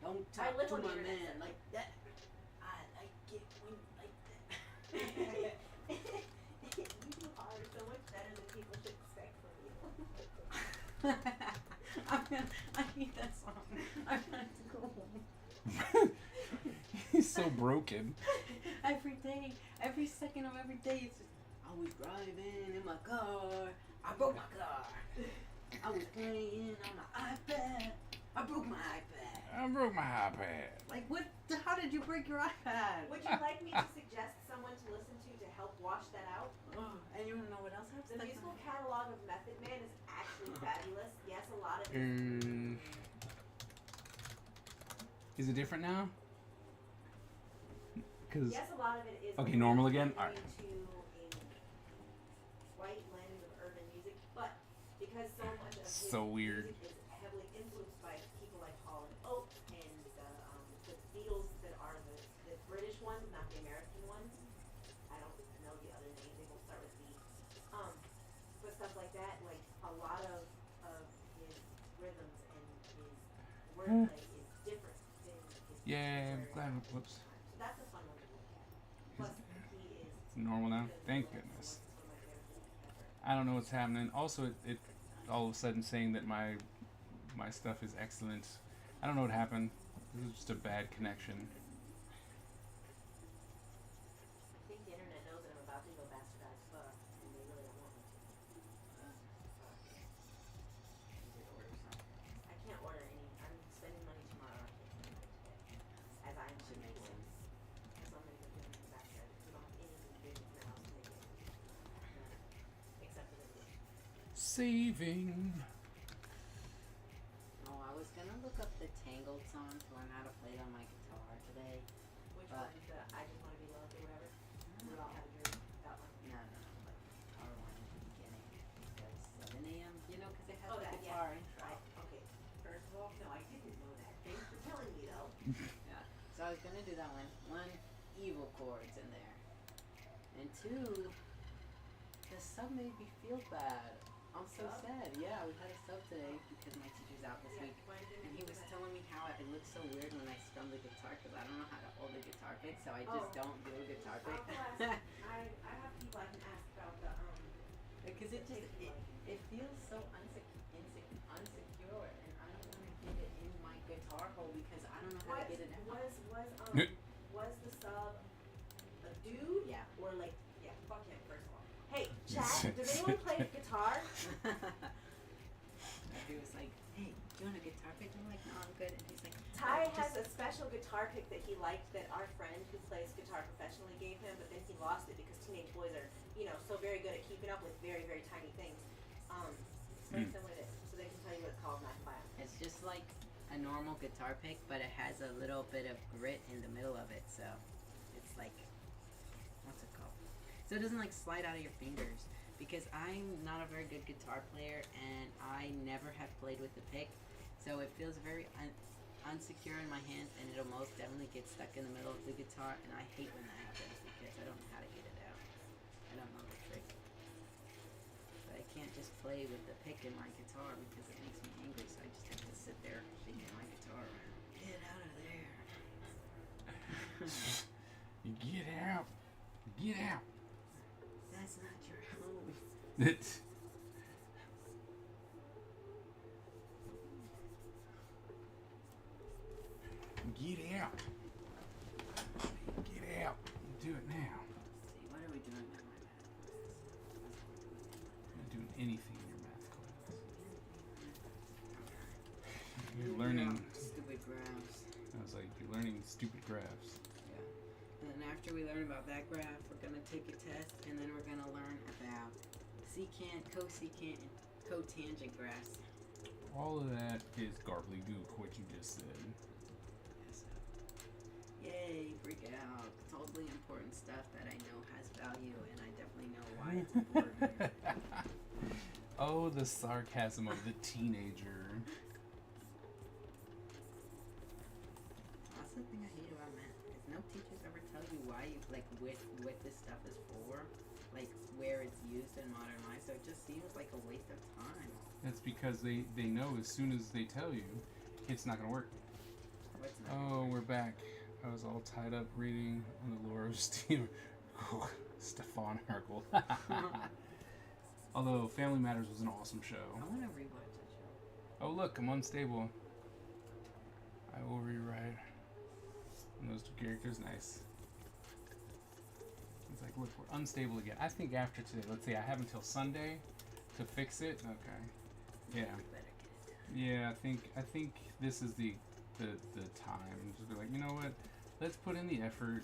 Don't I talk live to on the my internet. man like that. I like it when you like that. You do hard so much better than people should expect I hate that song. I want to go home. He's so broken. Every day, every second of every day, it's just, I was driving in my car. I broke my car. I was playing on my iPad. I broke my iPad. I broke my iPad. Like, what? How did you break your iPad? Would you like me to suggest someone to listen to help wash that out? Oh, and you wanna know what else happens? The musical catalog of Method Man is actually fabulous. Yes, a lot of it. Is it different now? Because Yes, a lot of it is. Okay, normal again? Into Alright. a white lens of urban music, but because so much of his So weird. music is heavily influenced by people like Hall and Oates and the Beatles that are the British ones, not the American ones. I don't know the other names. They will start with B. But stuff like that, like a lot of his rhythms and his wordplay is different than his. yeah, I'm glad. Whoops. So that's a fun one to look at. Plus, he is. It's normal now. Thank goodness. I don't know what's happening. Also, it all of a sudden saying that my stuff is excellent. I don't know what happened. This is just a bad connection. I think the internet knows that I'm about to go bastardized fuck, and they really don't want me to. I can't order any. I'm spending money tomorrow. I can't spend money today. As I am Should make doing. sense. As long as I'm doing in the backyard. We don't have anything big in the house to make it. Except for the roof. Saving. Oh, I was gonna look up the Tangled song to learn how to play it on my guitar today. Which But- one is the I just want to be loved or whatever? We all have a dream. That one. No, like guitar one at the beginning. Because 7 a.m. You know, because it has Oh, the that, guitar yeah. intro. Okay. First of all, no, I didn't know that. Thanks for telling me though. Yeah. So I was gonna do that one. One, evil chords in there. And two, the sub made me feel bad. I'm so Sub? sad. Yeah, we had a sub today because my teacher's out this week. And he was telling me how it looks so weird when I strum the guitar because I don't know how to hold a guitar pick, so I just don't do a guitar pick. I have people I can ask about the Because it just it feels so unsecure, and I don't want to get it in my guitar hole because I don't know how to get it out. Was the sub a dude? Yeah. Or like fuck him first of all. Hey, chat, does anyone play guitar? He was like, hey, do you want a guitar pick? I'm like, no, I'm good. And he's like, Ty "Oh, has just-" a special guitar pick that he liked that our friend who plays guitar professionally gave him, but then he lost it because teenage boys are, so very good at keeping up with very, very tiny things. Explain some with it so they can tell you what it's called, not buy them. It's just like a normal guitar pick, but it has a little bit of grit in the middle of it, so it's like, what's it called? So it doesn't like slide out of your fingers. Because I'm not a very good guitar player and I never have played with the pick, so it feels very unsecure in my hand and it'll most definitely get stuck in the middle of the guitar, and I hate when that happens because I don't know how to get it out. I don't know the trick. But I can't just play with the pick in my guitar because it makes me angry, so I just have to sit there shaking my guitar around. Get out of there. Get out. Get out. That's not your home. It. Get out. Get out. Do it now. Let's see, what are we doing now, my math class? You're not doing anything in your math class. You're learning. Stupid graphs. I was like, you're learning stupid graphs. Yeah. And then after we learn about that graph, we're gonna take a test, and then we're gonna learn about secant, cosecant, and cotangent graphs. All of that is gobbledygook, what you just said. Yeah, so. Yay, freak out. Totally important stuff that I know has value, and I definitely know why it's important. Oh, the sarcasm of the teenager. That's the thing I hate about math. Is no teachers ever tell you why you like what this stuff is for, like where it's used in modern life. So it just seems like a waste of time. That's because they know as soon as they tell you, it's not going to work. What's not Oh, we're back. I was all tied up reading on the lore of Steve. Stefan Urkel. Although Family Matters was an awesome show. I want to rewatch that show. Oh look, I'm unstable. I will rewrite. And those two characters, nice. It's like, look, we're unstable again. I think after today, let's see, I have until Sunday to fix it. Okay. Yeah. We better get it done. Yeah, I think this is the time. Just be like, you know what? Let's put in the effort.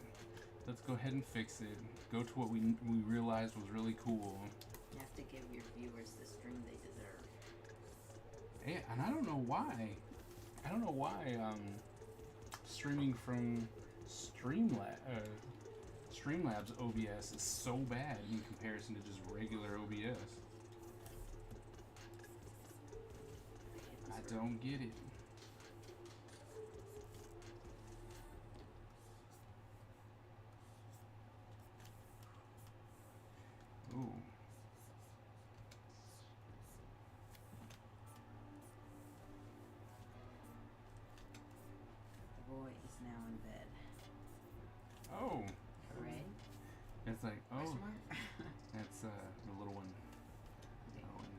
Let's go ahead and fix it. Go to what we realized was really cool. You have to give your viewers the stream they deserve. Yeah, and I don't know why. Streaming from Streamlabs OBS is so bad in comparison to just regular OBS. I don't get it. Ooh. The boy is now in bed. Oh. Right? It's like, oh, Question mark? that's the little one. Okay. That one.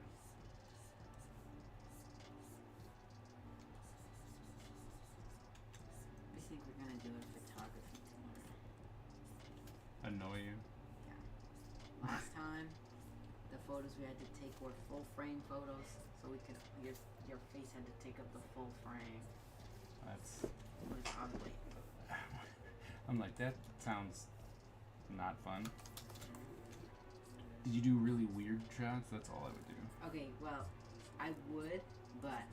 We think we're gonna do a photography tomorrow. Annoy you? Last time, the photos we had to take were full frame photos, so we could your face had to take up the full frame. That's. It was ugly. I'm like, that sounds not fun. Did you do really weird shots? That's all I would do. Okay, well, I would, but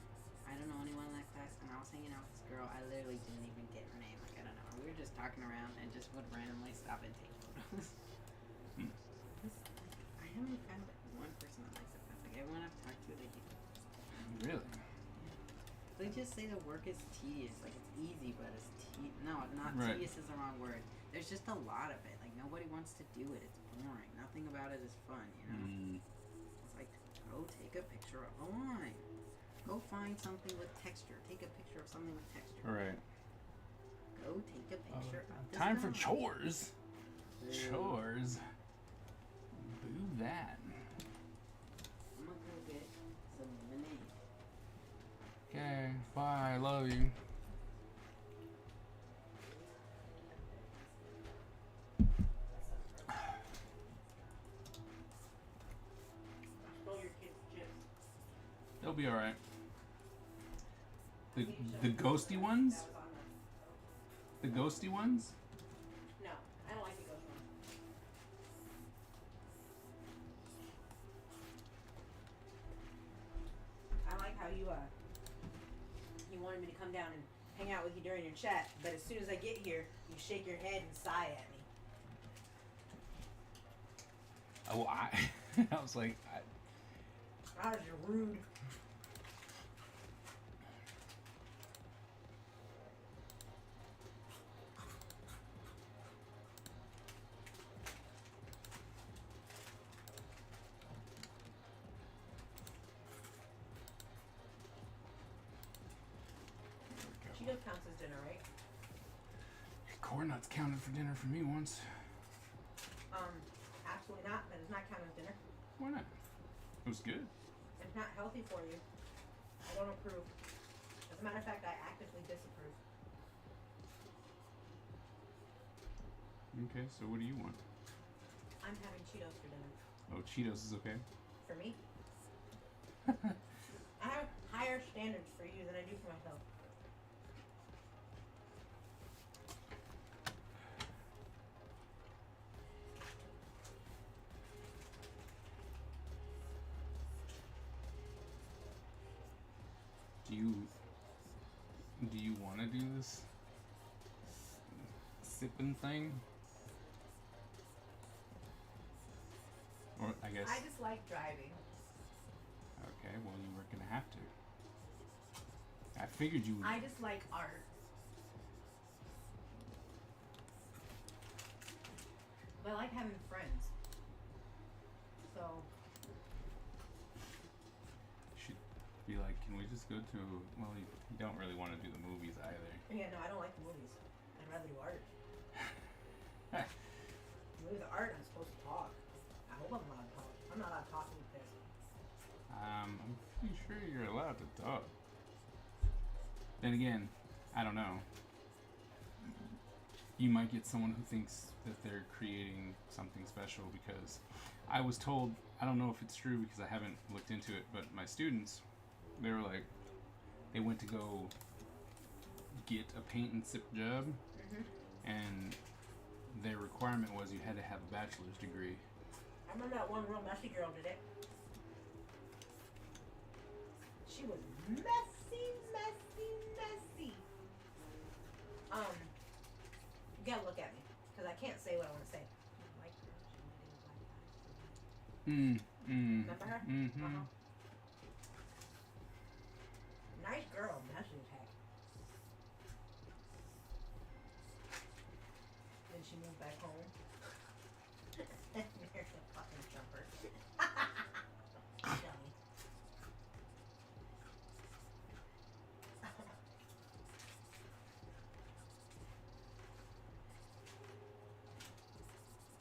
I don't know anyone in that class, and I was hanging out with this girl. I literally didn't even get her name. Like, I don't know. We were just talking around and just would randomly stop and take photos. Hmm. I haven't found one person that likes it. Like, everyone I've talked to, they do. Really? They just say the work is tedious. Like, it's easy, but it's no, not Right. tedious is the wrong word. There's just a lot of it. Like, nobody wants to do it. It's boring. Nothing about it is fun, you know? Mm. It's like, go take a picture of a line. Go find something with texture. Take a picture of something with texture. All right. Go take a picture of this Time for guy. chores. Boo. Chores. Boo that. I'm gonna go get some lemonade. Okay. Bye. I love you. Stole your kids' chips. They'll be all right. The ghosty ones. That was on The ghosty ones. the. No, I don't like the ghost ones. I like how you wanted me to come down and hang out with you during your chat, but as soon as I get here, you shake your head and sigh at me. Oh, I was like, That was rude. Cheetos counts as dinner, right? corn nuts counted for dinner for me once. Absolutely not. That does not count as dinner. Why not? It was good. It's not healthy for you. I don't approve. As a matter of fact, I actively disapprove. Okay, so what do you want? I'm having Cheetos for dinner. Oh, Cheetos is okay. For me, I have higher standards for you than I do for myself. Do you want to do this sipping thing? Or I guess. I just like driving. Okay, well you were gonna have to. I figured you. I just like art. But I like having friends. So Should be like, can we just go to? Well, you don't really want to do the movies either. Yeah, no, I don't like the movies. I'd rather do art. With art, I'm supposed to talk. I hope I'm allowed to talk. I'm not allowed to talk with this. I'm pretty sure you're allowed to talk. Then again, I don't know. You might get someone who thinks that they're creating something special because I was told, I don't know if it's true because I haven't looked into it, but my students, they were like, they went to go get a paint and sip job, and their requirement was you had to have a bachelor's degree. I remember that one real messy girl did it. She was messy, messy, messy. You gotta look at me, because I can't say what I want to say. White girl, she was dating black guys. Remember her? Mm-hmm. Nice girl, messy as heck. Then she moved back home. There's a fucking jumper. Dummy.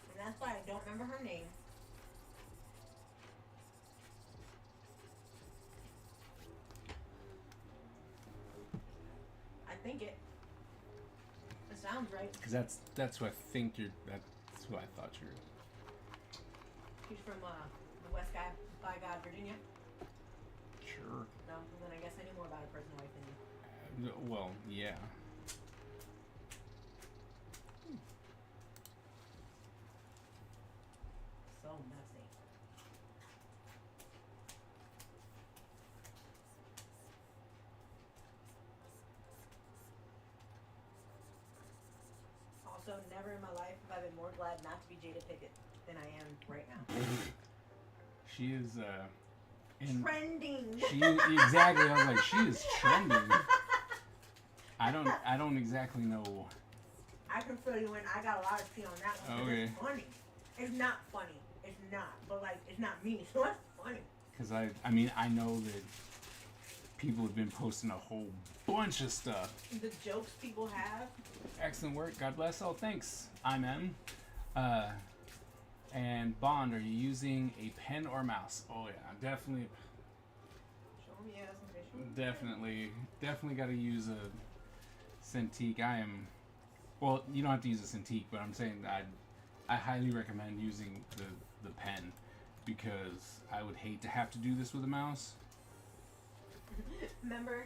And that's why I don't remember her name. I think it sounds right. Because that's who I think you're. That's who I thought you were. She's from the West Guy by God, Virginia. Sure. No, then I guess I knew more about her personal life than you. Well, yeah. So messy. Also, never in my life have I been more glad not to be Jada Pickett than I am right now. She is. Trending. She exactly. I was like, she is trending. I don't exactly know. I can fill you in. I got a lot of tea on that one. 'Cause Okay. It's funny. It's not funny. It's not. But like, it's not me. So it's funny. Because I mean, I know that people have been posting a whole bunch of stuff. The jokes people have. Excellent work. God bless. Oh, thanks. I'm M. And Bond, are you using a pen or mouse? Oh yeah, definitely. Show me yes and Definitely got to use a Cintiq. Well, you don't have to use a Cintiq, but I'm saying I highly recommend using the pen because I would hate to have to do this with a mouse. Remember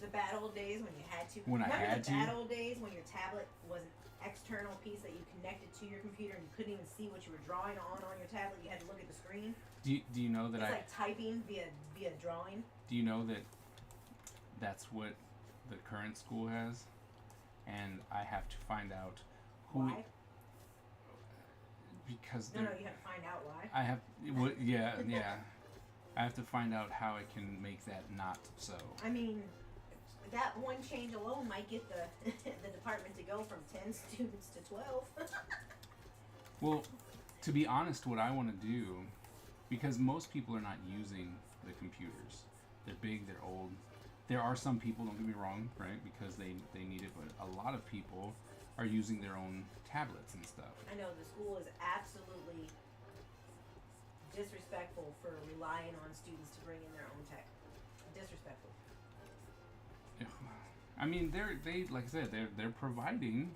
the bad old days when you had to? When I Remember had the to? bad old days when your tablet was an external piece that you connected to your computer and you couldn't even see what you were drawing on your tablet? You had to look at the screen. Do you know that It's like typing via drawing. Do you know that that's what the current school has? And I have to find out who. Why? Because No, you have to find out why. I have. Well, yeah. I have to find out how I can make that not so. I mean, that one change alone might get the the department to go from 10 students to 12. Well, to be honest, what I want to do, because most people are not using the computers. They're big, they're old. There are some people, don't get me wrong, right, because they need it, but a lot of people are using their own tablets and stuff. I know the school is absolutely disrespectful for relying on students to bring in their own tech. Disrespectful. I mean, they like I said, they're providing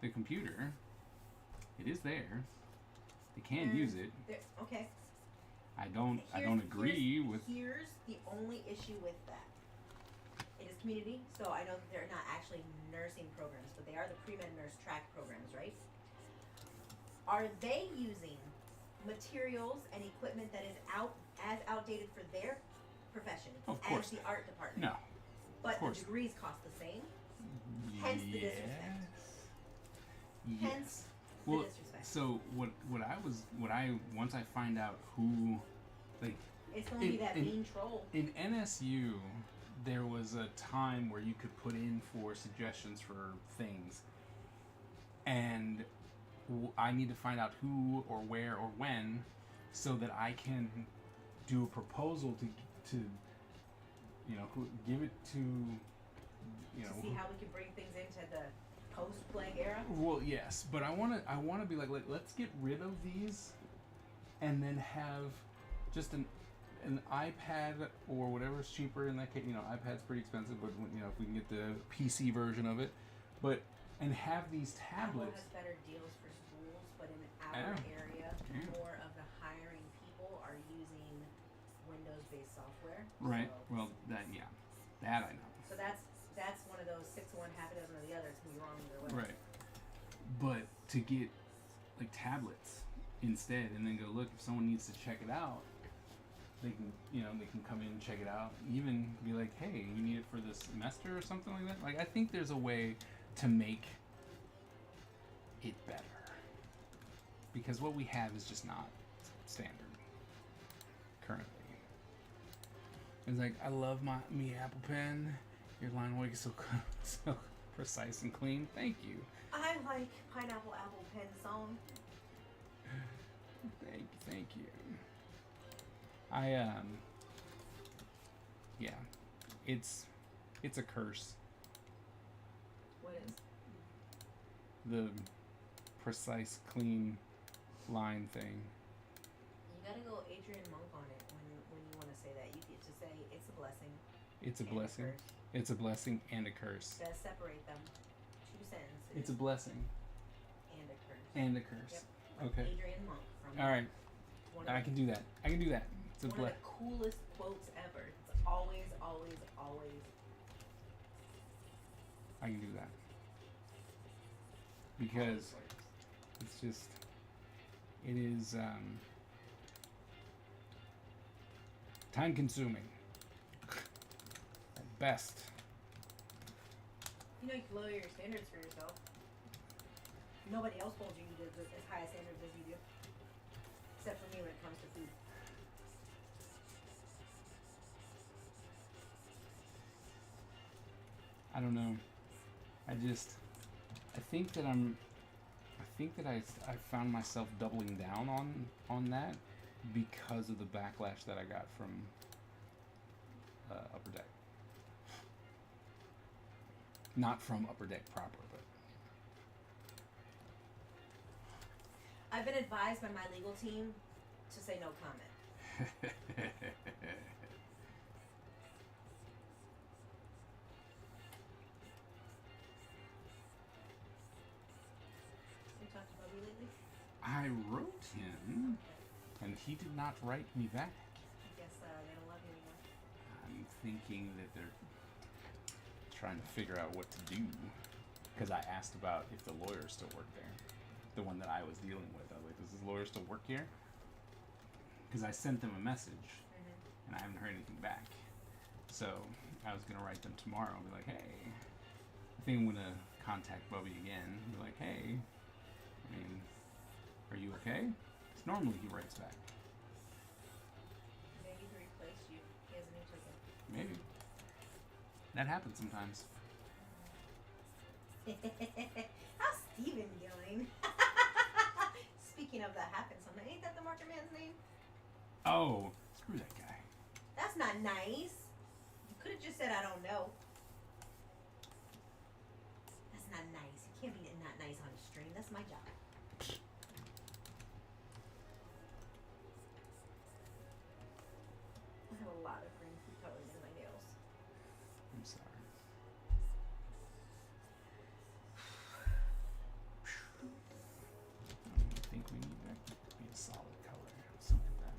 the computer. It is there. They can use it. Okay. I don't agree with. Here's the only issue with that. It is community, so I know that they're not actually nursing programs, but they are the pre-med nurse track programs, right? Are they using materials and equipment that is outdated for their profession Of course as the art department? No. But course. the degrees cost the same. Hence the disrespect. Hence the disrespect. So what I once I find out who, like, It's gonna be that mean troll. in NSU, there was a time where you could put in for suggestions for things, and I need to find out who or where or when, so that I can do a proposal to give it to you know. To see how we can bring things into the post-plague era. Well, yes, but I wanna be like, let's get rid of these, and then have just an iPad or whatever's cheaper in that case. You know, iPad's pretty expensive, but you know, if we can get the PC version of it, but and have these Apple tablets. has better deals for schools, but in our Yeah. area, Yeah. more of the hiring people are using Windows-based software. Right. So, Well, that I know. so that's one of those 6 of one, half a dozen of the other. It's gonna be wrong either way. Right. But to get like tablets instead, and then go look if someone needs to check it out, they can come in and check it out. Even be like, hey, you need it for this semester or something like that. Like I think there's a way to make it better, because what we have is just not standard currently. It's like, I love me Apple Pen. Your line weight is so so precise and clean. Thank you. I like pineapple apple pen song. Thank you. Yeah, it's a curse. What is? The precise, clean line thing. You gotta go Adrian Monk on it when you want to say that. You get to say it's a blessing. It's a and blessing. curse. It's a blessing and a curse. You gotta separate them. 2 sentences. It's a blessing and a curse. and a curse. Yep. Like Okay. Adrian Monk from. All right. One of I the- can do that. It's a one of the coolest quotes ever. It's always, always, always. I can do that. Because it's just, it is time consuming at best. You know you can lower your standards for yourself. Nobody else holds you to as high a standards as you do. Except for me when it comes to food. I don't know. I think that I found myself doubling down on that because of the backlash that I got from Upper Deck. Not from Upper Deck proper, but I've been advised by my legal team to say no comment. You talked to Bobby lately? I wrote him, and he did not write me back. I guess they don't love you anymore. I'm thinking that they're trying to figure out what to do, because I asked about if the lawyer still worked there, the one that I was dealing with. I was like, does this lawyer still work here? Because I sent them a message, and I haven't heard anything back. So I was gonna write them tomorrow and be like, hey, I think I'm gonna contact Bubby again and be like, hey, I mean, are you okay? 'Cause normally he writes back. Maybe he replaced you. He has a new ticket. Maybe. That happens sometimes. How's Steven doing? Speaking of that happens something. Ain't that the marker man's name? Oh, screw that guy. That's not nice. You could have just said I don't know. That's not nice. You can't be not nice on stream. That's my job. I have a lot of green food coloring in my nails. I'm sorry. I think we need that to be a solid color. So look at that.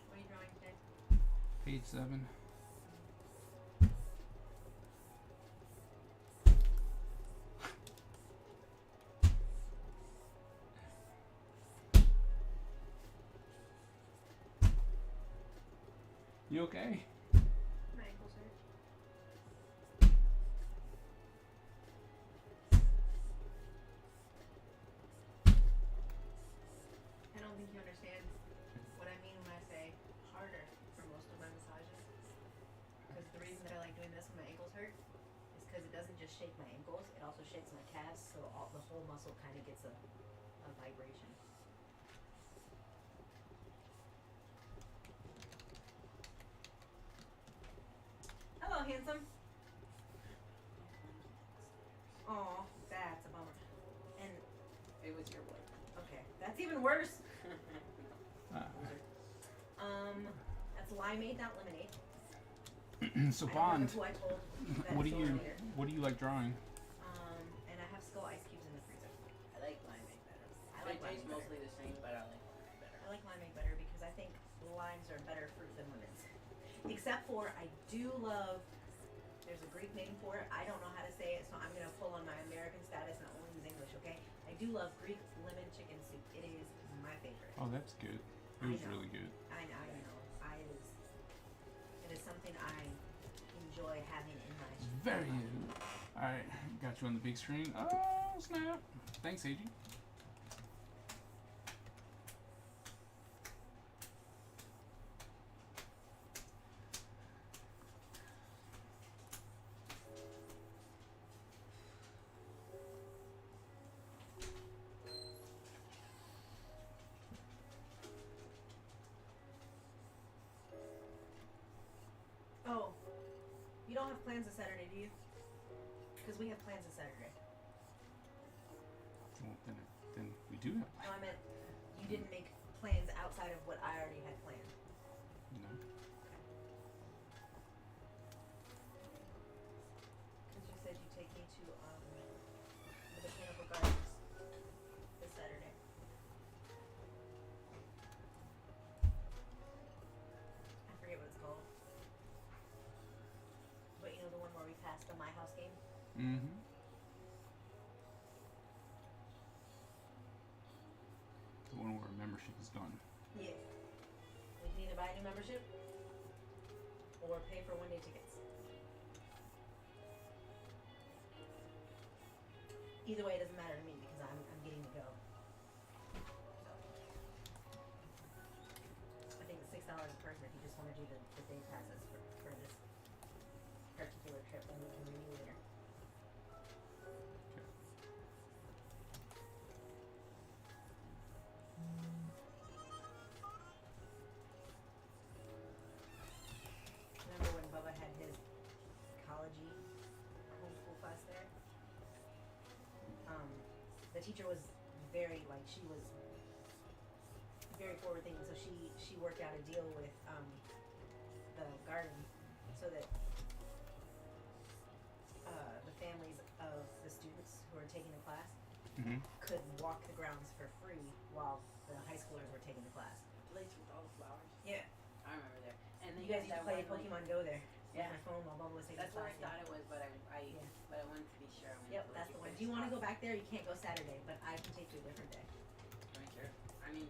What are you drawing today? Page 7. You okay? My ankles hurt. I don't think you understand what I mean when I say harder for most of my massages. Because the reason that I like doing this when my ankles hurt is because it doesn't just shake my ankles, it also shakes my calves, so the whole muscle kind of gets a vibration. handsome? Oh, that's a bummer. And It was your boyfriend. okay, that's even worse. Uh, That's limeade, not lemonade. so I don't Bond, remember who I told that what do story you later. what do you like drawing? And I have skull ice cubes in the freezer. I like limeade better. I like It tastes limeade better. mostly the same, but I like limeade better. I like limeade better because I think limes are better fruit than lemons. Except for I do love. There's a Greek name for it. I don't know how to say it, so I'm gonna pull on my American status and only use English. Okay? I do love Greek lemon chicken soup. It is my favorite. Oh, that's good. It I was know. really good. I know. It is something I enjoy having in my. Very good. All right, got you on the big screen. Oh snap! Thanks, AG. Oh, you don't have plans this Saturday, do you? Because we have plans this Saturday. Well, then we do have No, I meant you didn't make plans outside of what I already had planned. no. Because you said you'd take me to the Botanical Gardens this Saturday. I forget what it's called. But you know the one where we passed the My House game? Mm-hmm. The one where membership is gone. Yeah. We can either buy a new membership or pay for one-day tickets. Either way, it doesn't matter to me because I'm getting to go. So, I think it's $6 a person if you just want to do the day passes for this particular trip, and we can renew later. Okay. Remember when Bubba had his ecology homeschool class there? The teacher was very, like, she was very forward thinking, so she worked out a deal with the garden so that the families of the students who were taking the class Mm-hmm. could walk the grounds for free while the high schoolers were taking the class. Place with all the flowers. Yeah. I remember there. And then You guys used to that play one, like- Pokemon Go there. Yeah. With my phone while Bubba was taking That's the what class. I thought it was, but I Yeah. but I wanted to be sure. I wanted Yep, to that's look the at one. their Do you want to go spots. back there? You can't go Saturday, but I can take you a different day. I mean, sure. I mean,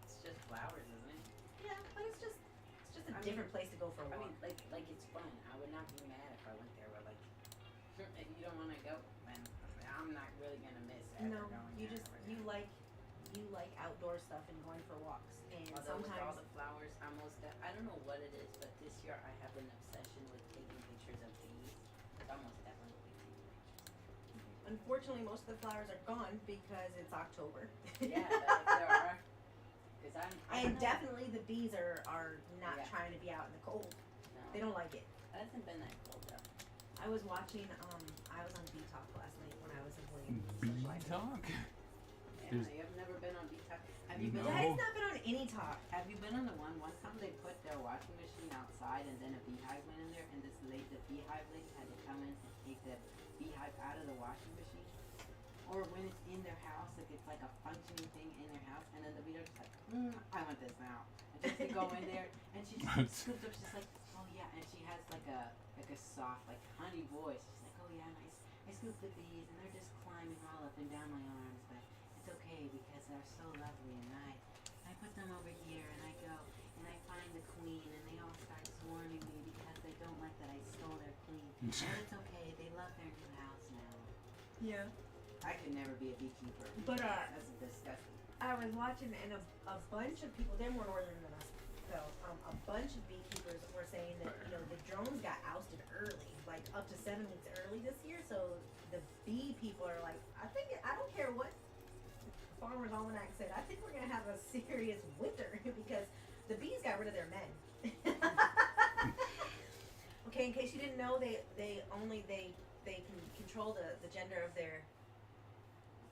it's just flowers, isn't it? Yeah, but it's just a I mean- different place to go for a I walk. mean, like it's fun. I would not be mad if I went there, but like, if you don't want to go, then I'm not really gonna miss ever no, going you there just or you whatever. like outdoor stuff and going for walks, and Although with all sometimes the flowers, I don't know what it is, but this year I have an obsession with taking pictures of bees. It's almost definitely taking pictures. unfortunately most of the flowers are gone because it's October. Yeah, but if there are, because I And don't know. definitely the bees are not Yeah. trying to be out in the cold. No, They don't like it. it hasn't been that cold though. I was watching I was on Bee Talk last night when I was employing Bee socializing. talk. Yeah, There's- you have never been on Detox. Have you been? No. Daddy's not been on any talk. Have you been on the one time they put their washing machine outside and then a beehive went in there and the beehive lady had to come in and take the beehive out of the washing machine? Or when it's in their house, like it's like a functioning thing in their house, and then the beehive's just like, I want this now. And just to go in there, and she just scoops up, she's like, oh yeah, and she has like a soft, like honey voice. She's like, oh yeah, and I scoop the bees, and they're just climbing all up and down my arms, but it's okay because they're so lovely, and I put them over here, and I go, and I find the queen, and they all start swarming me because they don't like that I stole their queen. But it's okay, they love their new house now. Yeah. I could never be a beekeeper. But That's disgusting. I was watching and a bunch of people, they're more northern than us, so a bunch of beekeepers were saying that, you know, the drones got ousted early, like up to 7 weeks early this year, so the bee people are like, I don't care what Farmer's Almanac said, I think we're gonna have a serious winter because the bees got rid of their men. Okay, in case you didn't know, they can control the gender of their,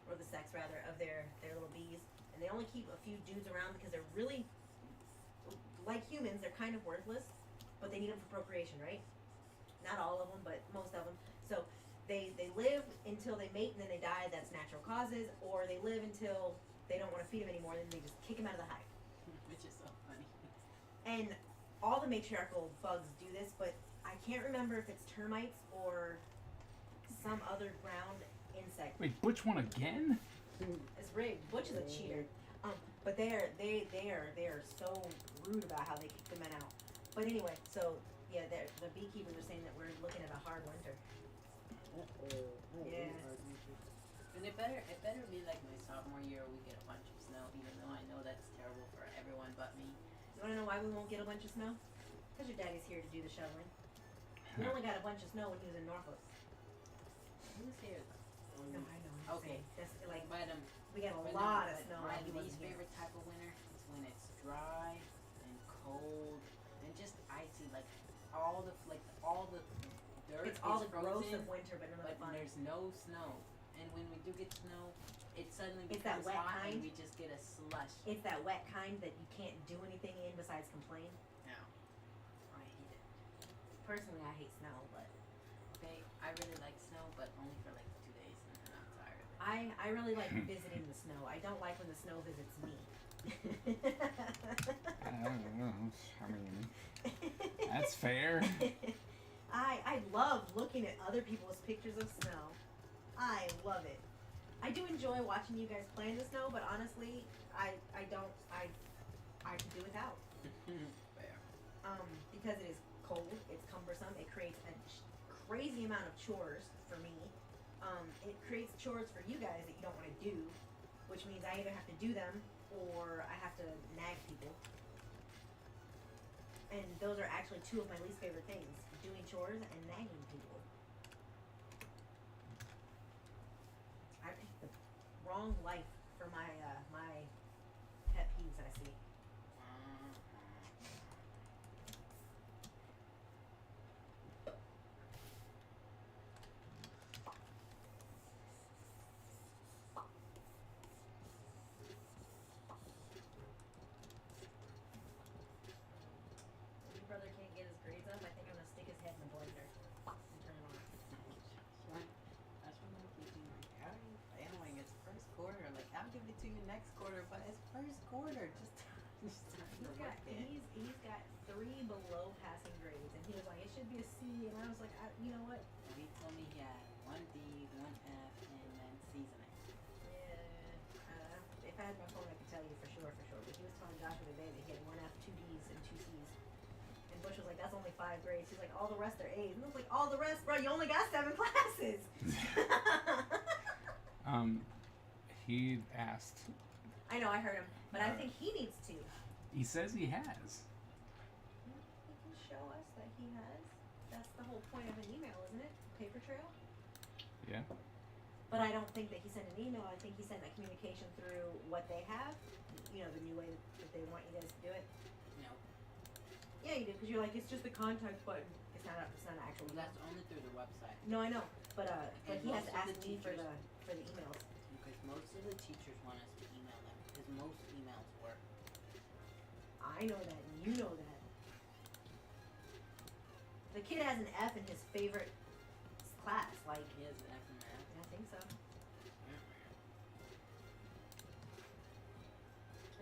or the sex rather, of their little bees, and they only keep a few dudes around because they're really, like humans, they're kind of worthless, but they need them for procreation, right? Not all of them, but most of them. So they live until they mate and then they die. That's natural causes, or they live until they don't want to feed them anymore, then they just kick them out of the hive. Which is so funny. And all the matriarchal bugs do this, but I can't remember if it's termites or some other ground insect. Wait, Butch won again? It's rigged. Butch is a cheater. But they are so rude about how they kick the men out. But anyway, so yeah, the beekeepers are saying that we're looking at a hard winter. Yeah. And it better be like my sophomore year we get a bunch of snow, even though I know that's terrible for everyone but me. You wanna know why we won't get a bunch of snow? Because your daddy's here to do the shoveling. We only got a bunch of snow when he was in Norfolk. Who's here though? No, I know. I'm Okay. saying. That's like But we got a but lot no, of but snow. my while he least wasn't here. favorite type of winter is when it's dry and cold and just icy, like all the dirt It's all is the growth frozen, of winter, but none of but the fun. there's no snow. And when we do get snow, it suddenly It's that becomes wet hot kind? and we just get a slush. It's that wet kind that you can't do anything in besides complain. No, I hate it. Personally, I hate snow, but Okay, I really like snow, but only for like 2 days, and then I'm tired of it. I really like visiting the snow. I don't like when the snow visits me. I don't know. I mean, that's fair. I love looking at other people's pictures of snow. I love it. I do enjoy watching you guys play in the snow, but honestly, I could do without. Fair. Because it is cold, it's cumbersome, it creates a crazy amount of chores for me. It creates chores for you guys that you don't want to do, which means I either have to do them or I have to nag people. And those are actually two of my least favorite things, doing chores and nagging people. I picked the wrong life for my my pet peeves I see. Your brother can't get his grades up. I think I'm gonna stick his head in the blender and turn it on. That's what I'm thinking. Like, how are you failing? It's first quarter. Like, I'll give it to you next quarter, but it's first quarter. Just time to work it. He's got 3 below passing grades, and he was like, it should be a C, and I was like, you know what? And he told me he had 1 D, 1 F, and then seasoning. Yeah, if I had my phone, I could tell you for sure. But he was telling Joshua today that he had 1 F, 2 Ds, and 2 Cs. And Bush was like, that's only 5 grades. He's like, all the rest are A's. And I was like, all the rest, bro, you only got 7 classes. He asked. I know, I heard him, but I think he needs to. He says he has. He can show us that he has. That's the whole point of an email, isn't it? Paper trail. Yeah. But I don't think that he sent an email. I think he sent a communication through what they have. You know, the new way that they want you guys to do it. No. Yeah, you do, because you're like, it's just the contact button. It's not an actual Well, email. that's only through the website. No, I know, but And he has most to of ask the me for teachers- the emails. Because most of the teachers want us to email them. Because most emails work. I know that, and you know that. The kid has an F in his favorite class. Like, He has an F in math. I think so.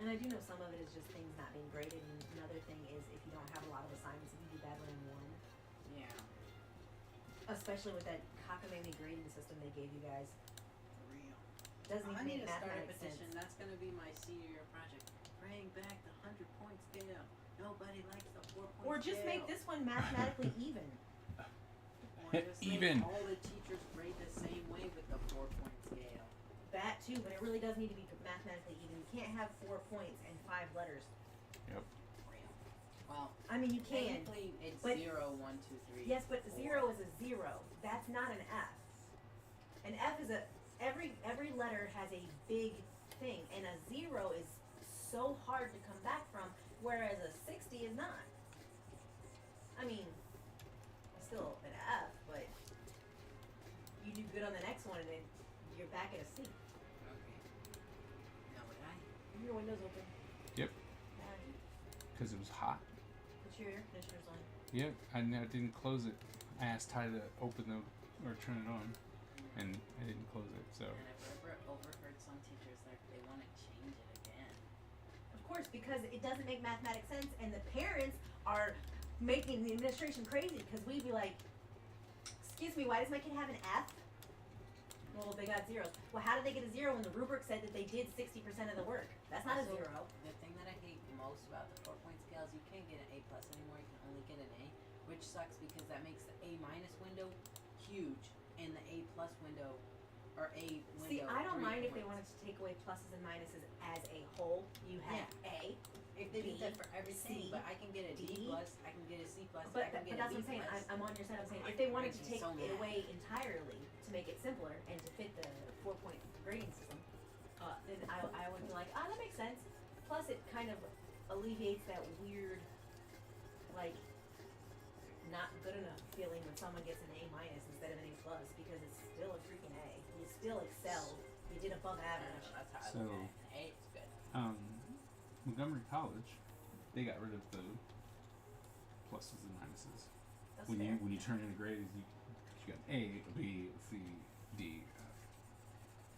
And I do know some of it is just things not being graded, and another thing is if you don't have a lot of assignments, if you do badly in one. Yeah. Especially with that cockamamie grading system they gave you guys. For real. Doesn't I even need make to start a mathematics sense. petition. That's going to be my senior year project. Bring back the 100-point scale. Nobody likes the 4-point Or just make this one mathematically even. Or just make Even. all the teachers grade the same way with the 4-point scale. That too, but it really does need to be mathematically even. You can't have 4 points and 5 letters. Real. Well, I mean, you can. technically it's but- 0, 1, 2, 3. Yes, but 4. 0 is a 0. That's not an F. An F is every letter has a big thing, and a 0 is so hard to come back from, whereas a 60 is not. I mean, a still an F, but you do good on the next one, and then you're back at a C. Okay. Now would I? Your window's open. Yep. And Because it was hot. put your air conditioners on. Yep. I didn't close it. I asked Ty to open the or turn it on, and I didn't close it. So And I've ever overheard some teachers like they want to change it again. Of course, because it doesn't make mathematics sense, and the parents are making the administration crazy, because we'd be like, excuse me, why does my kid have an F? Well, they got zeros. Well, how did they get a zero when the rubric said that they did 60% of the work? That's not a Also, zero. The thing that I hate most about the 4-point scales, you can't get an A plus anymore. You can only get an A, which sucks because that makes the A minus window huge and the A plus window or A window. See, I don't 3 mind if they points. wanted to take away pluses and minuses as a whole. You have A, If they B, did that for everything, C, but I can get a D D. plus, I can get a C plus, I but can get that's a what B I'm saying. plus. I'm on your side. I'm saying It if they wanted makes to me take so it mad. away entirely to make it simpler and to fit the 4-point grading system, then I would be like, that makes sense. Plus, it kind of alleviates that weird, like, not good enough feeling when someone gets an A minus instead of an A plus, because it's still a freaking A. You still excelled. You did above I don't average. know, that's how I So- look at it. A is good. Montgomery College, they got rid of the pluses and minuses. That's When fair. you turn in a grade, you got A, B, C, D, F.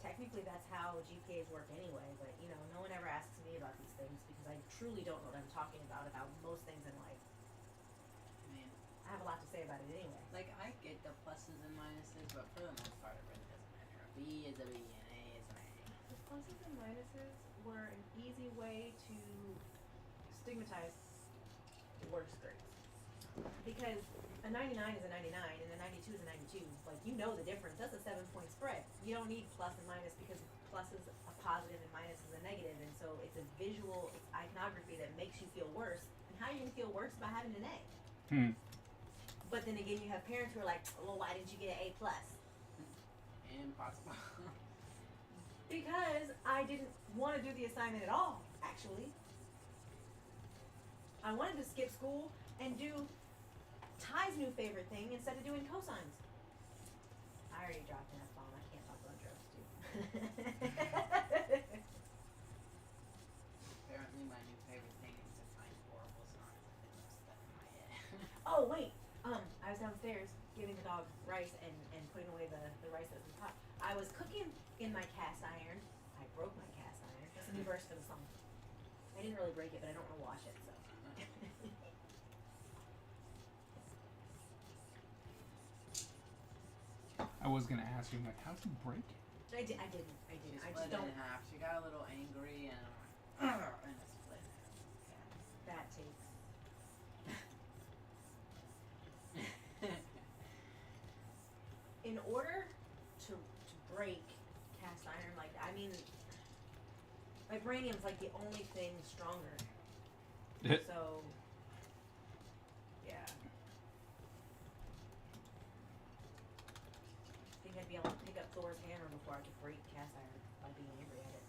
Technically, that's how GPAs work anyway, but no one ever asks me about these things because I truly don't know what I'm talking about most things in life. I mean, I have a lot to say about it anyway. like I get the pluses and minuses, but for the most part, it really doesn't matter. A B is a B, and A is an A. The pluses and minuses were an easy way to stigmatize the worst grades. Because a 99 is a 99 and a 92 is a 92. Like, you know the difference. That's a 7-point spread. You don't need plus and minus because plus is a positive and minus is a negative. And so it's a visual, it's iconography that makes you feel worse. And how are you going to feel worse by having an A? But then again, you have parents who are like, well, why didn't you get an A plus? Impossible. Because I didn't want to do the assignment at all, actually. I wanted to skip school and do Ty's new favorite thing instead of doing cosines. I already dropped an F-bomb. I can't talk about drugs, too. Apparently, my new favorite thing is to find horrible songs that are stuck in my head. Oh, wait. I was downstairs giving the dog rice and putting away the rice that was in the pot. I was cooking in my cast iron. I broke my cast iron. That's a new verse for the song. I didn't really break it, but I don't want to wash it, so. I was gonna ask you, like, how'd you break it? I didn't. She I split just it don't. in half. She got a little angry and I'm like, and it split in half. That takes. In order to break cast iron like that, I mean, vibranium's like the only thing stronger. So, yeah. I think I'd be able to pick up Thor's hammer before I could break cast iron by being angry at it.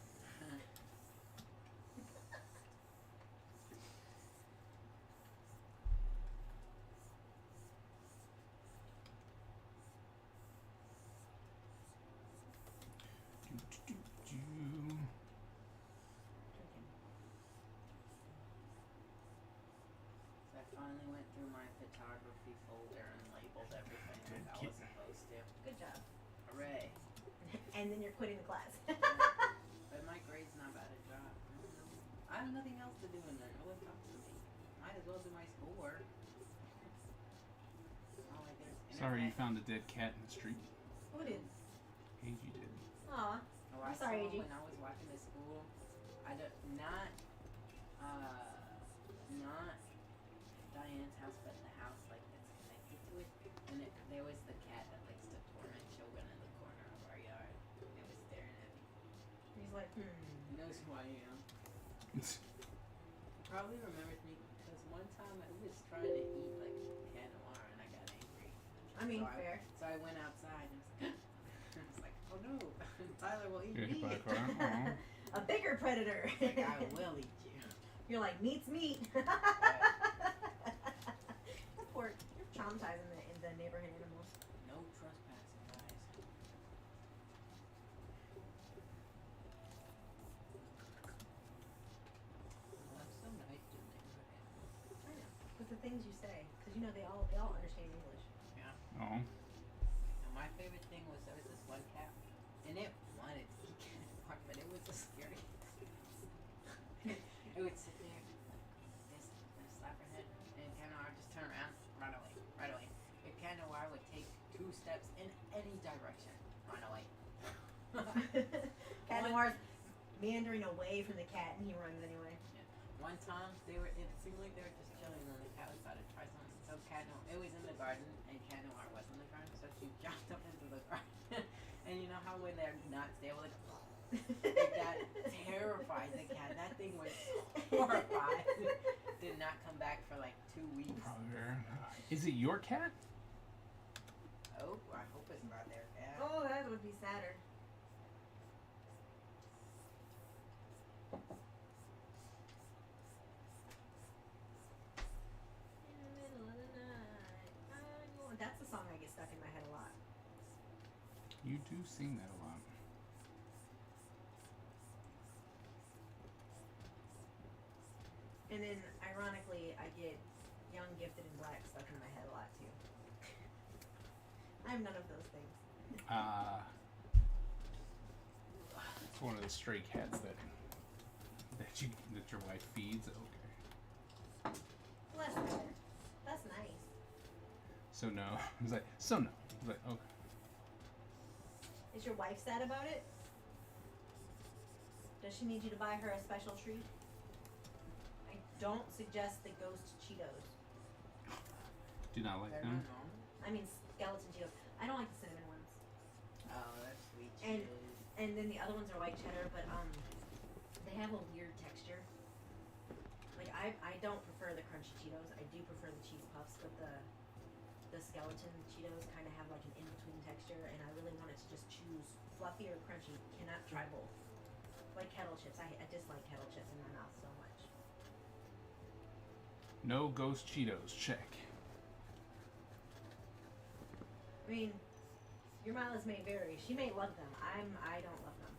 So I finally went through my photography folder and labeled everything like I was supposed to. Good job. Hooray. And then you're quitting the class. But my grade's not about to drop. I have nothing else to do in there. No one talks to me. Might as well do my schoolwork. It's not like there's Sorry, you internet. found a dead cat in the street. Who did? Hey, you did. Aw. Oh, I'm I sorry, saw AG. when I was walking to school. Not Diane's house, but the house like that's connected to it. And there was the cat that likes to torment children in the corner of our yard. It was staring at me. He's like, He knows who I am. Probably remembers me because one time I was trying to eat like cat noir and I got angry. I mean, So fair. So I went outside and I was like, oh no, Tyler will eat Get hit me. by a car. Aw. A bigger predator. Like, I will eat you. You're like, meat's meat. Poor, you're traumatizing the the neighborhood animals. No trespassing, guys. That's so nice to the neighborhood animals. I know. But the things you say, because you know they all understand English. Oh. And my favorite thing was there was this one cat, and it wanted to eat Cannon Bar, but it was so scary. It would sit there, this, and slap her head, and Cannon Bar just turn around, run away, right away. If Cannon Bar would take 2 steps in any direction, run away. Cat Noir's meandering away from the cat, and he runs anyway. One time, it seemed like they were just chilling, and the cat was about to try something. So it was in the garden, and Cat Noir was in the garden, so she jumped up into the garden. And you know how when they're nuts, they were like, that terrified the cat. That thing was horrified. Did not come back for like 2 weeks. Probably very. Is it your cat? Oh, I hope it's not their cat. Oh, that would be sadder. In the middle of the night, that's the song I get stuck in my head a lot. You do sing that a lot. And then, ironically, I get Young, Gifted, and Black stuck in my head a lot too. I'm none of those things. It's one of the stray cats that your wife feeds. Okay. Well, that's better. That's nice. So no. It's like so no. It's like okay. Is your wife sad about it? Does she need you to buy her a special treat? I don't suggest the ghost Cheetos. Do not like They're them. not normal. I mean skeleton Cheetos. I don't like the cinnamon ones. Oh, that's sweet. And- Cheetos. And then the other ones are white cheddar, but they have a weird texture. Like I don't prefer the crunchy Cheetos. I do prefer the cheese puffs, but the skeleton Cheetos kind of have like an in-between texture, and I really wanted to just choose fluffy or crunchy. Cannot try both. Like kettle chips. I dislike kettle chips in my mouth so much. No ghost Cheetos. Check. I mean, your mileage may vary. She may love them. I don't love them.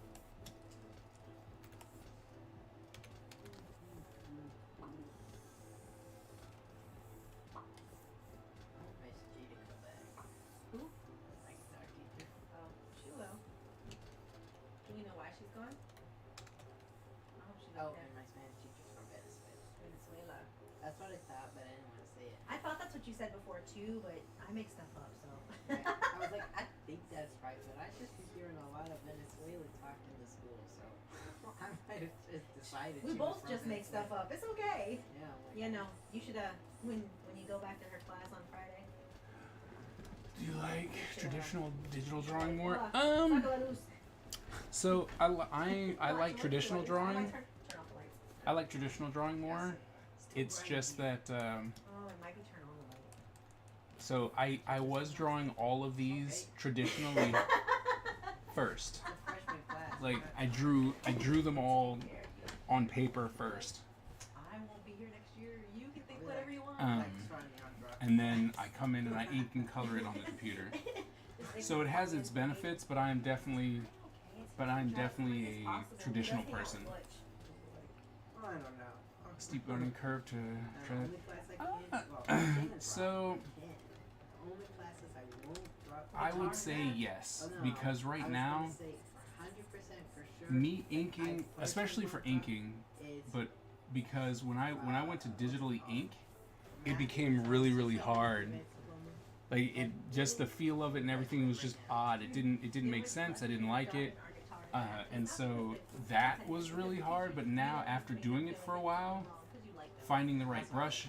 Miss G to come back. Who? My guitar teacher. Oh, she will. Do we know why she's gone? I hope she's Oh, okay. and my Spanish teacher's from Venezuela. Venezuela. That's what I thought, but I didn't want to say it. I thought that's what you said before too, but I make stuff up, so. I was like, I think that's right, but I just been hearing a lot of Venezuela talk in the school, so I might have just decided. We she was both from just make stuff Venezuela. up. It's okay. Yeah. I'm like, You know, you should when you go back to her class on Friday. Do you like traditional digital drawing more? Saca la luz. So I like traditional Turn drawing. off the lights. I like traditional drawing more. too It's bright just in here. that. Oh, it might be turned on the light. So I was drawing all of these traditionally first. It's a freshman class. Like I drew them all on paper first, I won't be here next year. You can think Really? whatever you want. Um, Like trying to draw. and then I come in and I ink and color it on the computer. So it has its benefits, but I'm definitely a traditional person. I don't know. Steep learning curve to The try. only class I can well, So the only classes I won't drop. I would guitar say math? yes, Oh, no. because I right was now, gonna say 100% for sure. me inking, especially for inking, is but because when I went to digitally ink, it became really hard. Like it, just the feel of it and everything was just odd. It didn't make sense. I didn't like it, and so that was really hard. But now, after doing it for a while, finding the right brush,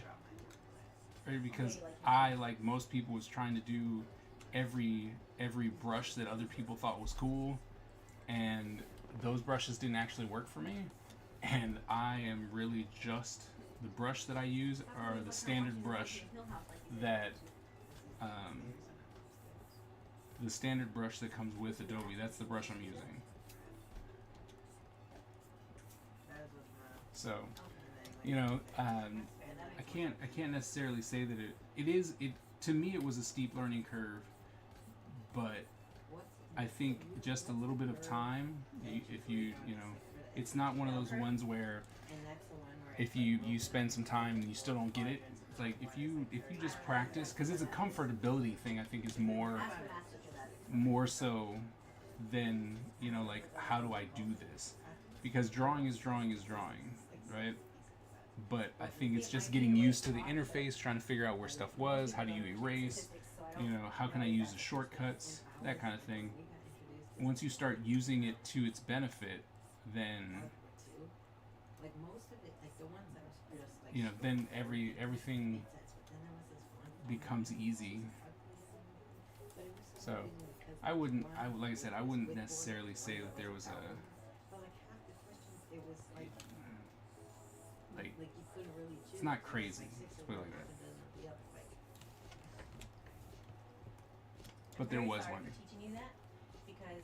right, because I, like most people, was trying to do every brush that other people thought was cool, and those brushes didn't actually work for me. And I am really just the brush that I use are the standard brush that the standard brush that comes with Adobe. That's the brush I'm using. So, you know, I can't necessarily say that it to me it was a steep learning curve, but I think just a little bit of time, if you know, it's not one of those ones where And that's the one where if you spend some time and you still don't get it. It's like if you just practice, because it's a comfortability thing. I think is more Ask the master for that. more so than, you know, like, how do I do this? Because drawing is drawing, right? But I think it's just getting used to the interface, trying to figure out where stuff was, how do you erase, you know, how can I use the shortcuts, that kind of thing. Once you start using it to its benefit, then, like most of it, like the ones that are just like you know, then everything becomes easy. So I wouldn't, like I said, I wouldn't necessarily say that there was a, But like half the questions, it was like like, you couldn't really choose. it's not crazy, Like six let's of put it one, like that. half a dozen of the other, like. But there I'm was very sorry one. for teaching you that because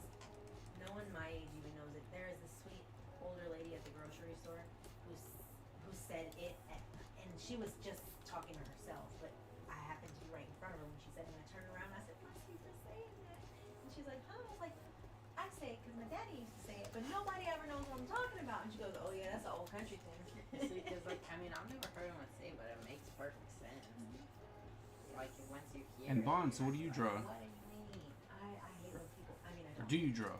no one my age even knows it. There is this sweet older lady at the grocery store who said it, and she was just talking to herself. But I happened to be right in front of her when she said it. And I turned around and I said, "My sister's saying that," and she's like, "Huh?" I was like, "I say it because my daddy used to say it, but nobody ever knows what I'm talking about." And she goes, "Oh yeah, that's an old country thing." See, because like I mean I've never heard anyone say, but it makes perfect sense. Like once you hear. And it, Vaughn, so what do you it's draw? like, What do you mean? I hate when people. I mean, I Or don't. do you draw?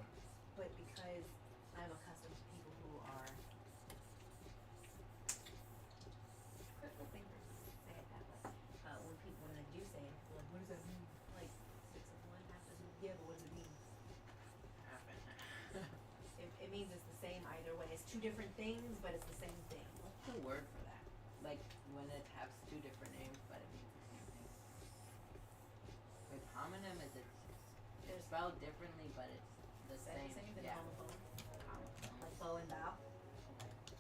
But because I'm accustomed to people who are crystal thinkers, say it that way. When I do say it, people are like, what does that mean? Like six of one, half dozen. Yeah, but what does it mean? It means it's the same either way. It's two different things, but it's the same thing. What's the word for that? Like when it has two different names, but it means the same thing. With homonym, is it? It's spelled differently, but it's the Is that same. the same thing? Yeah. Homophone? Homophone. Like bow and bow.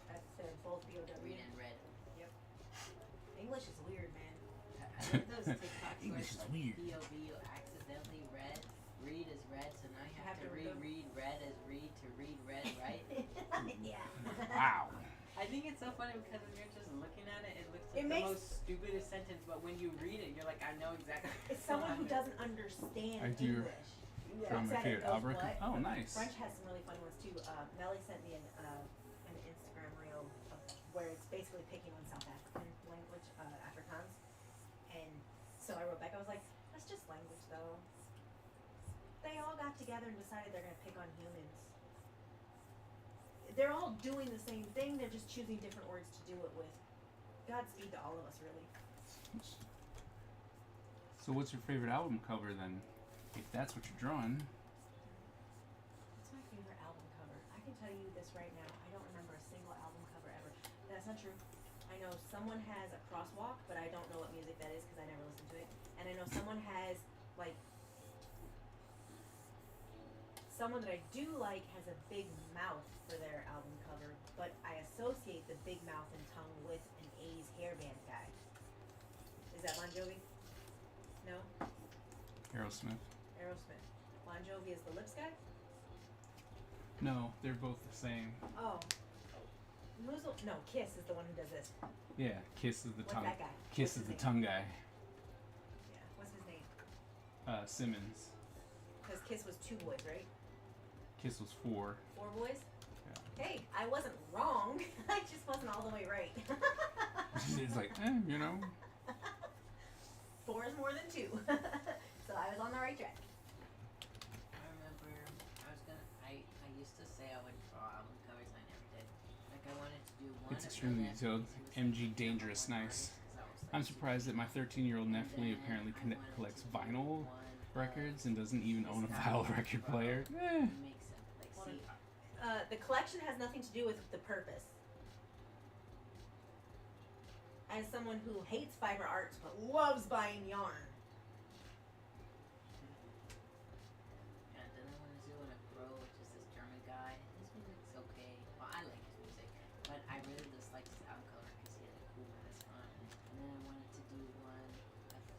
That's both B-O-W. Read and read. English is weird, man. I love those TikToks where English it's is like weird. POV accidentally read. Read is read, so now you have to read them. reread read as read to read read, right? Yeah. Wow. I think it's so funny because when you're just looking at it, it looks like It the makes- most stupidest sentence, but when you read it, you're like, I know exactly. It's someone who doesn't understand I do English. Draw my Looks at it favorite and goes, Albrecht. "What?" Oh, nice. French has some really funny ones too. Melly sent me an Instagram reel where it's basically picking on South African language, Afrikaans. And so I wrote back, I was like, that's just language though. They all got together and decided they're gonna pick on humans. They're all doing the same thing, they're just choosing different words to do it with. Godspeed to all of us, really. So what's your favorite album cover then? If that's what you're drawing. What's my favorite album cover? I can tell you this right now. I don't remember a single album cover ever. That's not true. I know someone has a crosswalk, but I don't know what music that is because I never listened to it. And I know someone has like someone that I do like has a big mouth for their album cover, but I associate the big mouth and tongue with an 80s hairband guy. Is that Bon Jovi? No? Aerosmith. Aerosmith. Bon Jovi is the lips guy? No, they're both the same. Oh. Muzzle? No, Kiss is the one who does this. Yeah, Kiss is the What's tongue. that guy? Kiss What's is the his tongue guy. Yeah. What's his name? Simmons. Because Kiss was 2 boys, right? Kiss was 4. 4 boys? Yeah. Hey, I wasn't wrong. I just wasn't all the way right. It's like, you know. 4 is more than 2. So I was on the right track. I remember I used to say I would draw album covers, I never did. Like I wanted to do one. It's extremely detailed. MG Dangerous, nice. I'm surprised that my 13-year-old nephew apparently collects vinyl records and doesn't even own a vinyl record player. Eh. Makes sense. Like see, The collection has nothing to do with the purpose. As someone who hates fiber arts but loves buying yarn. and then I went to do a grow, which is this German guy. His music's okay. Well, I like his music, but I really dislike his album cover because he had a cool mask on. And then I wanted to do one. I think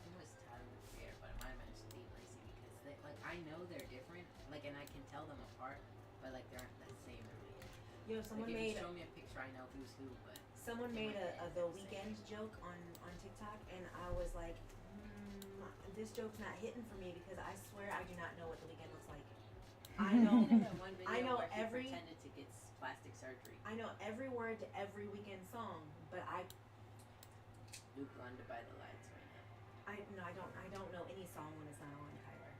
it was Tyler Fair, but it might have been Steve Lacy because they like I know they're different. Like, and I can tell them apart, but like they aren't the same to me. You know, someone Like if made you show me a picture, I know who's who, but someone They made might a be The the same. Weeknd joke on TikTok, and I was like, this joke's not hitting for me because I swear I do not know what The Weeknd looks like. I know, That one video I know where he every- pretended to get plastic surgery. I know every word to every Weeknd song, but I Luke blinded by the lights right now. I don't know any song when it's not on, Kyler.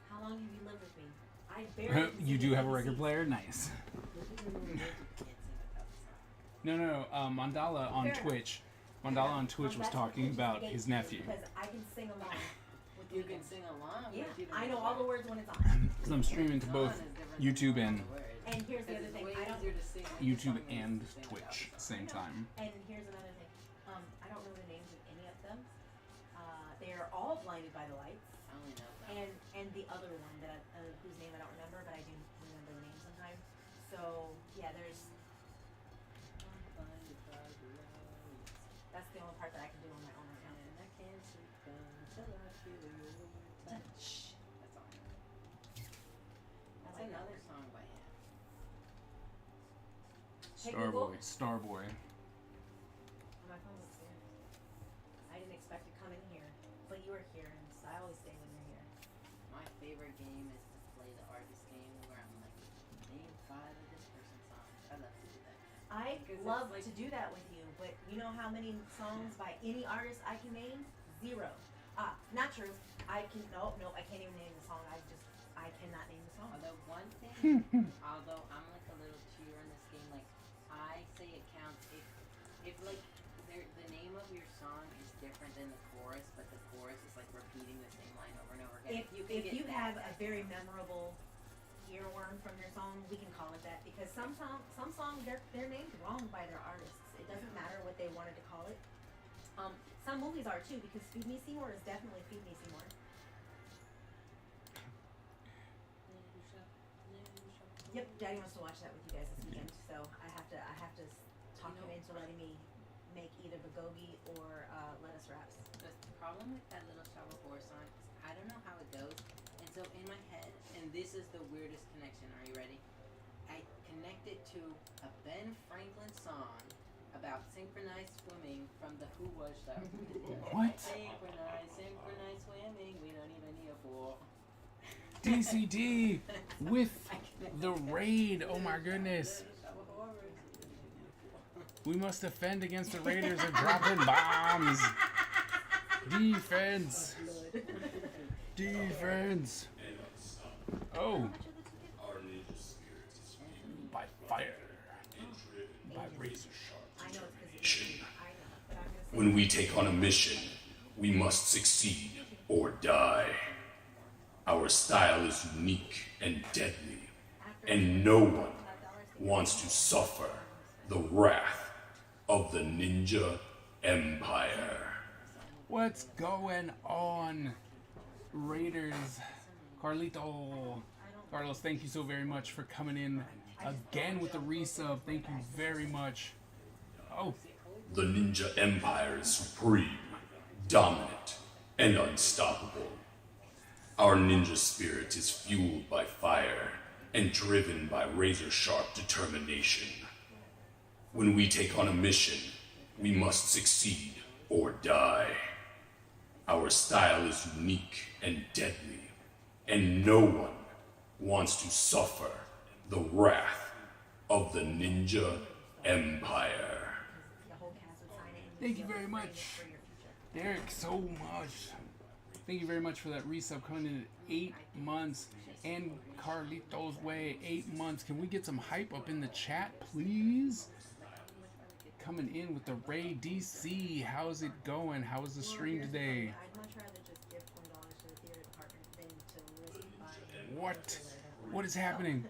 How long have you lived with me? I barely. can You sing do the have a record ABCs. player? Nice. No, Mandala on Fair enough. Twitch. Mandala on Twitch was That's talking the about gate his nephew. Because I can sing along with The You can Weeknd. sing along. Yeah, but you don't I know know all the words. words when it's on. Because I'm streaming to both YouTube and And here's the other thing. I don't. YouTube and Twitch same time. And here's another thing. I don't know the names of any of them. They are all blinded by the lights. I only know that. And the other one that whose name I don't remember, but I do remember the name sometimes. So yeah, that's the only part that I can do on my own right now. And I can't sleep until I feel your touch. That's all I know. That's like that another one. song by him. Hey, Google. Starboy. On my phone upstairs. I didn't expect to come in here, but you were here, and so I always stay when you're here. My favorite game is to play the artist game where I'm like, name 5 of this person's songs. I love to do that. I Because it's love like- to do that with you, but you know how many songs by any artist I can name? 0. Not true. I can't even name the song. I cannot name the song. Although one thing, although I'm like a little cheater in this game, like I say it counts if like the name of your song is different than the chorus, but the chorus is like repeating the same line over and over again. If you have a very memorable earworm from your song, we can call it that because some songs they're named wrong by their artists. It doesn't matter what they wanted to call it. Some movies are too because Feed Me Seymour is definitely Feed Me Seymour. Yep, Daddy wants to watch that with you guys this weekend, so I have to talk him into letting me make either Bagogi or Let Us Raps. The problem with that little Chavo 4 song is I don't know how it goes, and so in my head, and this is the weirdest connection. Are you ready? I connect it to a Ben Franklin song about synchronized swimming from the Who Was That? What? Synchronized swimming. We don't even need a pool. DCD with the raid. Oh my goodness. We must defend against the Raiders are dropping bombs. Defense. Defense. Oh. By fire. By razor sharp. I know it's because I know, but I'm gonna say When we take on a mission, we must succeed or die. Our style is unique and deadly, and no one wants to suffer the wrath of the Ninja Empire. What's going on, Raiders? Carlito. Carlos, thank you so very much for coming in again with the resub. Thank you very much. Oh, The Ninja Empire is supreme, dominant, and unstoppable. Our ninja spirit is fueled by fire and driven by razor-sharp determination. When we take on a mission, we must succeed or die. Our style is unique and deadly, and no one wants to suffer the wrath of the Ninja Empire. the whole cast would sign it. And Thank you feel very free much. for your future. Derek, so much. Thank you very much for that resub coming in at 8 months. And Carlito's Way, 8 months. Can we get some hype up in the chat, please? Coming in with the Ray DC. How's it going? How was the stream today? I'd much rather just give $20 to the theater department than to risk buying. What? What is happening?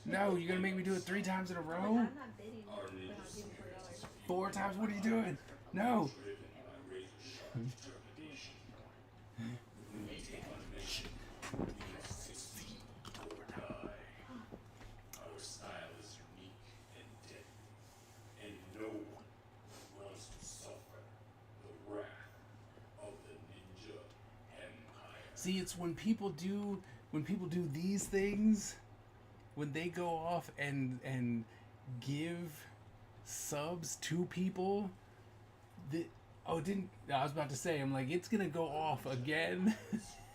No, you're gonna make me do it 3 times in a row? I'm not bidding, but I'll give you $4. 4 times? What are you doing? No. Our style is unique and deadly, and no one wants to suffer the wrath of the Ninja Empire. See, it's when people do these things, when they go off and give subs to people Oh, didn't I was about to say? I'm like, it's gonna go off again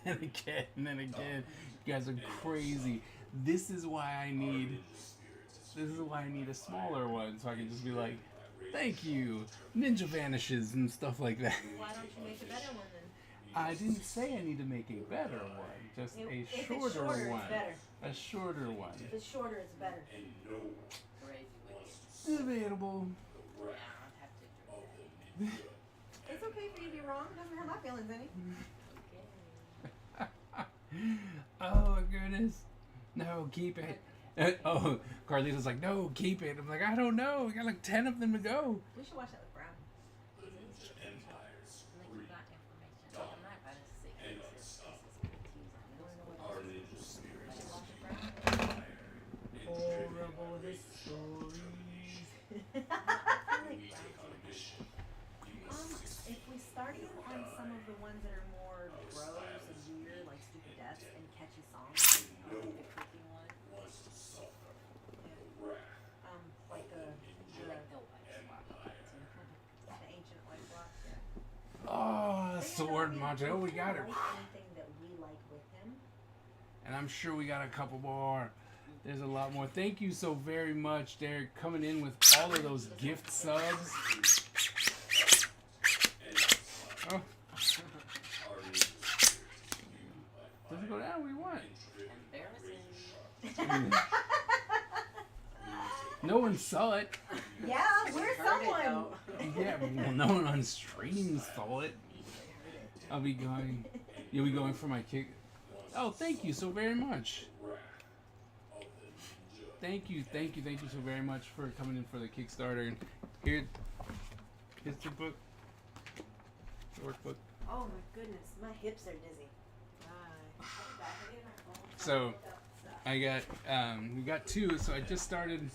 and again and again. You guys are crazy. This is why I need. This is why I need a smaller one, so I can just be like, "Thank you, Ninja vanishes" and stuff like that. Why don't you make a better one then? I didn't say I need to make a better one, just a If it's shorter shorter, one. it's better. A shorter one. If it's shorter, it's better. Crazy wicked. Debatable. Yeah, I'd have to drink that. It's okay for you to be wrong. Doesn't hurt my feelings any. Okay. Oh my goodness. No, keep it. Oh, Carlito's like, no, keep it. I'm like, I don't know. We got like 10 of them to go. We should watch that with Brown. Like you got information. Like, I'm not about to say this is Our ninja spirits Horrible stories. If we started on some of the ones that are more gross and weird, like Stupid Deaths and catchy songs, the cooking one. like the Like the white spot. ancient white block, yeah. Oh, But yeah, sword no, macho. We got it. like anything that we like with him. And I'm sure we got a couple more. There's a lot more. Thank you so very much, Derek, coming in with all of those gift subs. Oh, does it go down? What do you want? Embarrassing. No one saw it. Yeah, where's Heard it, someone? though. Yeah, well, no one on stream saw it. I'll be going. You'll be going for my kick. Oh, thank you so very much. Thank you so very much for coming in for the Kickstarter. Here's the book. The workbook. Oh my goodness, my hips are dizzy. So I got we got two. So I just started.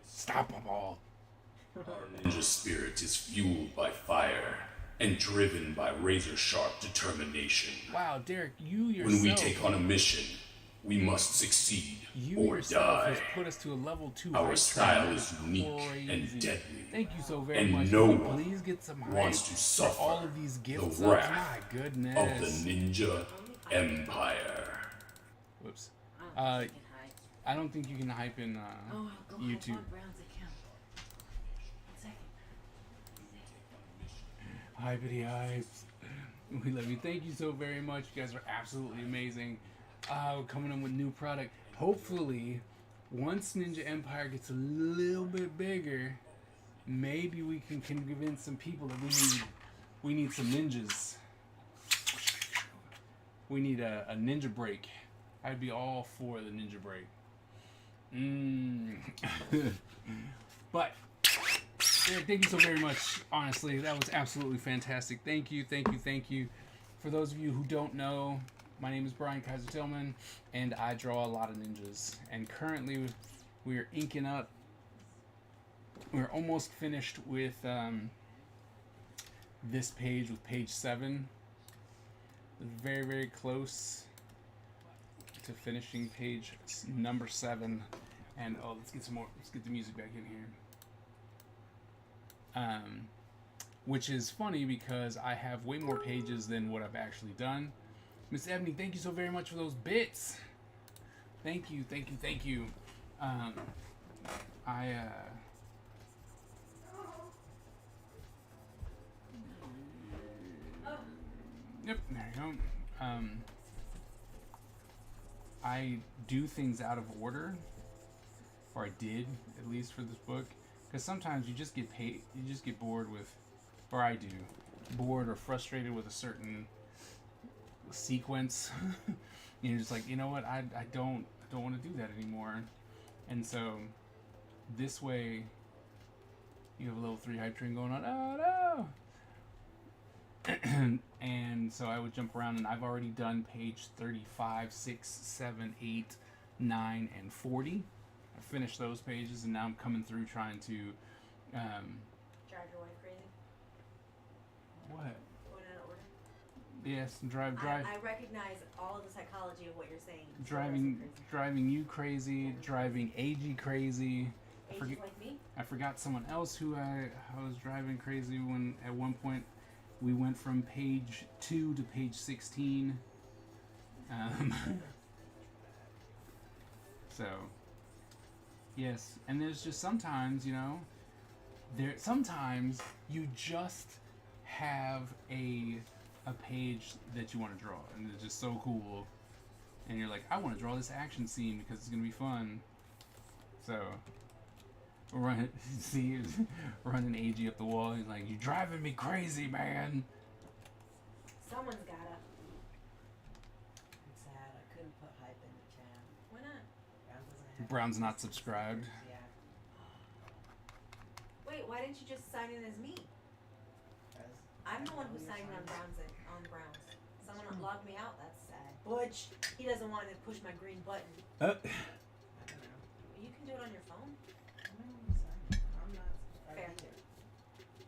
Stop them all. Our ninja spirit is fueled by fire and driven by razor-sharp determination. Wow, Derek, you yourself. When we take on a mission, we must succeed You or yourself die. has put us to a level 2. Our hype style train. is unique Crazy. and deadly. Thank you so very And much. no Can you one please get some hype wants to for suffer all of these the gifts. wrath My goodness. of the Ninja Empire. Whoops. I'm fucking high. I don't think you can hype in Oh, I'll go YouTube. on Brown's account. 1 second. Hypity hypes. We love you. Thank you so very much. You guys are absolutely amazing. We're coming in with new product. Hopefully, once Ninja Empire gets a little bit bigger, maybe we can convince some people that we need some ninjas. We need a ninja break. I'd be all for the ninja break. But Derek, thank you so very much. Honestly, that was absolutely fantastic. Thank you. For those of you who don't know, my name is Brian Kaiser Tillman, and I draw a lot of ninjas. And currently, we are inking up. We're almost finished with this page, with page 7. Very, very close to finishing page number 7. And oh, let's get some more. Let's get the music back in here. Which is funny because I have way more pages than what I've actually done. Miss Ebony, thank you so very much for those bits. Thank you. Yep, there you go. I do things out of order, or I did at least for this book, because sometimes you just get bored with, or I do, bored or frustrated with a certain sequence. You're just like, you know what, I don't want to do that anymore, and so this way you have a level 3 hype train going on. Oh no! And so I would jump around, and I've already done page 35, 6, 7, 8, 9, and 40. I finished those pages, and now I'm coming through trying to Drive your wife crazy. what? Going out of order. Yes, drive. I recognize all of the psychology of what you're saying. Driving you crazy, driving AG crazy, Ages like me. I forgot someone else who I was driving crazy when at one point we went from page 2 to page 16. So, yes, and there's just sometimes, sometimes you just have a page that you want to draw, and it's just so cool, and you're like, I want to draw this action scene because it's gonna be fun. So, running AG up the wall. He's like, "You driving me crazy, man." Someone's gotta. I'm sad. I couldn't put hype in the chat. Why not? Brown doesn't have Brown's not subscribed. Yeah. Wait, why didn't you just sign in as me? 'Cause I'm the I one know who you're signed in on fine. Browns. Someone logged me out. That's sad. Butch, he doesn't want to push my green button. I don't know. You can do it on your phone. I'm not subscribed Fair. either.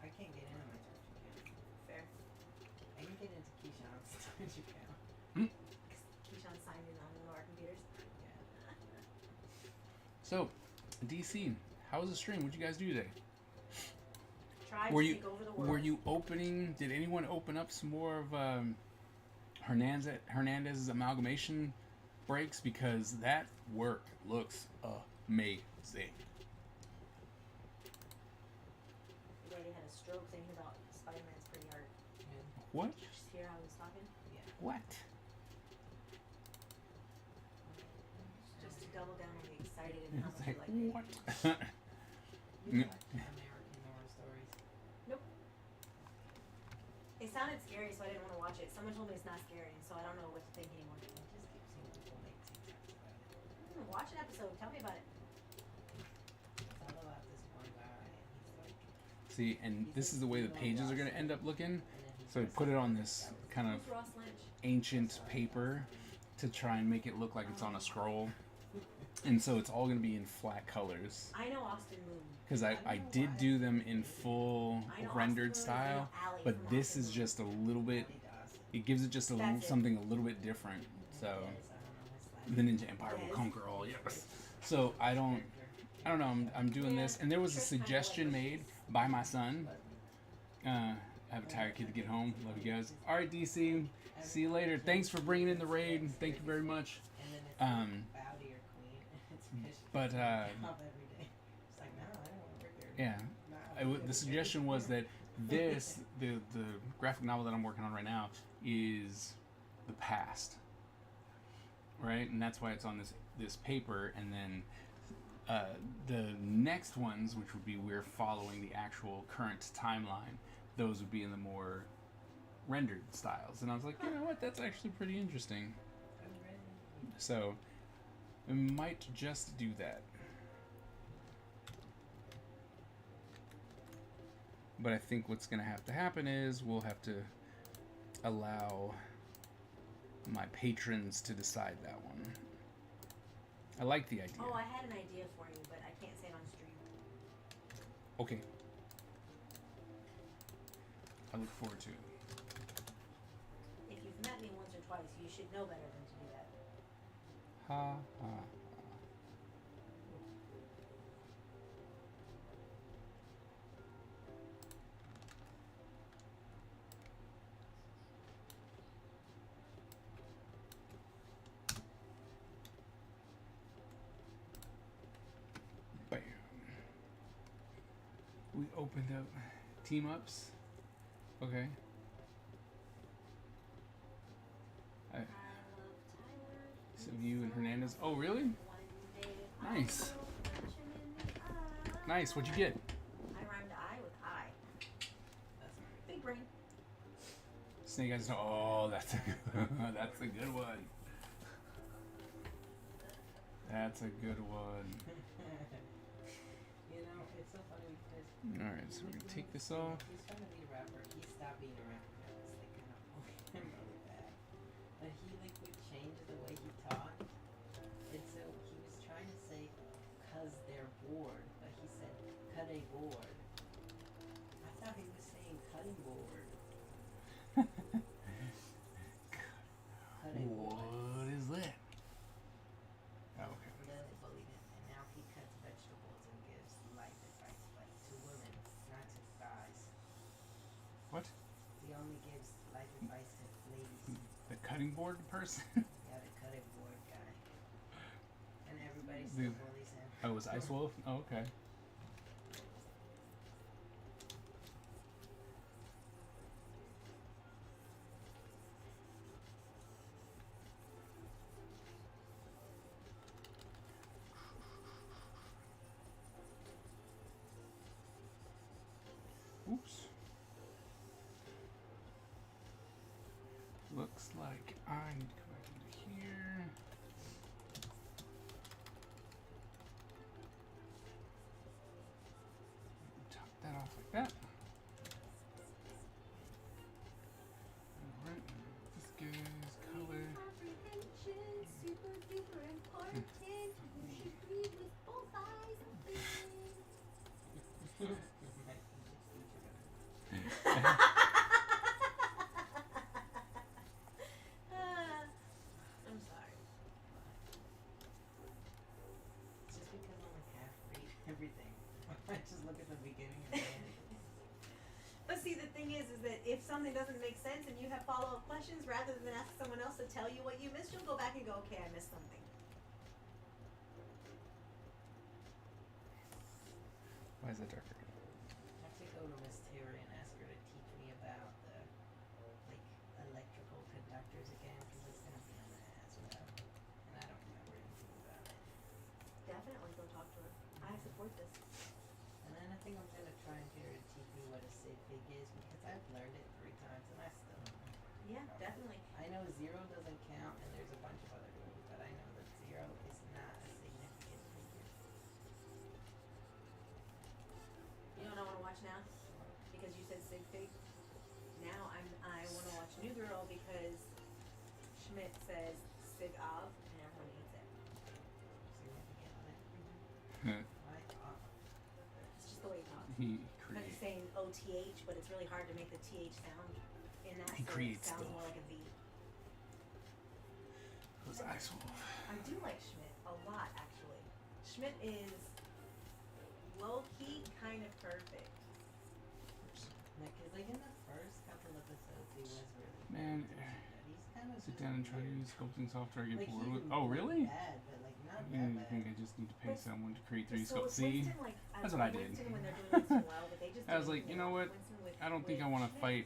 I can't get into my Twitch account. Fair. I can get into Keyshawn's Twitch account. Keyshawn signed in on one of our computers. Yeah. So, DC, how was the stream? What'd you guys do today? Tried Were to you take over the world. were you opening? Did anyone open up some more of Hernandez's amalgamation breaks? Because that work looks amazing. Yeah, he had a stroke thinking about Spider-Man's pretty hard. What? Did you just hear how he was talking? What? Just to double down on the excited and how It's much like, you like it. what? You watch American Horror Stories? It sounded scary, so I didn't want to watch it. Someone told me it's not scary, so I don't know what to think anymore. I just keep seeing people make TikToks about it. Watch an episode. Tell me about it. It's all about this one guy, and he's like, See, and this is the way the pages are going to end up looking. and then he So I dresses put it up on like this that was- kind of Who's Ross Lynch? ancient paper to try and make it look like it's on a scroll. And so it's all going to be in flat colors. I know Austin Moon. Because I did do them in full I know rendered Austin Moon, I style, know Allie but from this Austin is Moon. just a little bit, He does. it gives it just a That's it. something a little bit different. So Yes, I don't know his the last Ninja Empire will Yes. conquer all, yes. So I don't know, I'm doing this, and there was a suggestion made by my son. I have a tired kid to get home. Love you guys. All right, DC, see you later. Thanks for bringing in the raid. Thank you very much. And then it's Um, bow to your queen. It's because But up every day. It's like, no, I don't want to work there. yeah. The suggestion was that this, the graphic novel that I'm working on right now, is the past, right? And that's why it's on this paper. And then the next ones, which would be we're following the actual current timeline, those would be in the more rendered styles. And I was like, you know what? That's actually pretty interesting. So I might just do that. But I think what's going to have to happen is we'll have to allow my patrons to decide that one. I like the idea. Oh, I had an idea for you, but I can't say it on stream. Okay. I look forward to it. If you've met me once or twice, you should know better than to do that. Ha ha. Bam. We opened up team ups. Okay. I love Tyler. So you and Hernandez. Oh, really? One day I Nice. will punch him in the eye. Nice. What'd you get? I rhymed I with I. That's right. Big brain. Snake Eyes. Oh, that's a that's a good one. That's a good one. You know, it's so funny because All right, so we're gonna take this off. he's trying to be a rapper. He stopped being a rapper because they kind of bullied him really bad. But he like would change the way he talked, and so he was trying to say "cause they're bored," but he said "cut a board." I thought he was saying "cutting board." Cut a board. What is that? Oh, okay. And then they bullied him, and now he cuts vegetables and gives cutting board person. Yeah, the cutting board guy. And everybody still Dude. bullies him. Oh, it was Ice Wolf? Oh, okay. Oops. Looks like I need to go back into here. Top that off like that. Alright, this guy's color. Comprehension, super duper important. You should read with both eyes open. I'm sorry. It's just because I'm like half read everything. I just look at the beginning and the end. But see, the thing is that if something doesn't make sense and you have follow-up questions, rather than ask someone else to tell you what you missed, you'll go back and go, okay, I missed something. Why is that darker? I have to go to Miss Terry and ask her to teach me about the like electrical conductors again because it's gonna be on the ass without, and I don't remember anything about it. Definitely go talk to her. I support this. And then I think I'm gonna try and get her to teach me what a sig fig is because I've learned it 3 times and I still don't know. Yeah, definitely. I know 0 doesn't count and there's a bunch of other rules, but I know that 0 is not a significant figure. You know what I want to watch now? Because you said Sig Fig. Now I want to watch New Girl because Schmidt says Sig Av and everyone hates it. Significant on it. Why? It's just the way he talks. He But he's creates. saying OTH, but it's really hard to make the TH sound in that. He So creates it sounds stuff. more like a V. Who's Ice Wolf? I do like Schmidt a lot, actually. Schmidt is low key kind of perfect. Because like in the first couple episodes he was really Man, good. He's kind of sit down and try to use sculpting software. I get like bored he's with. Oh, really? bad, but like not You that think bad. I just need to pay But- someone to create 3D So sculpt? with See? Winston, like, That's what I did. Winston, when they're doing Winston well, but they just I was do like, you know well. what? Winston with- I don't think I with want to Schmidt, fight.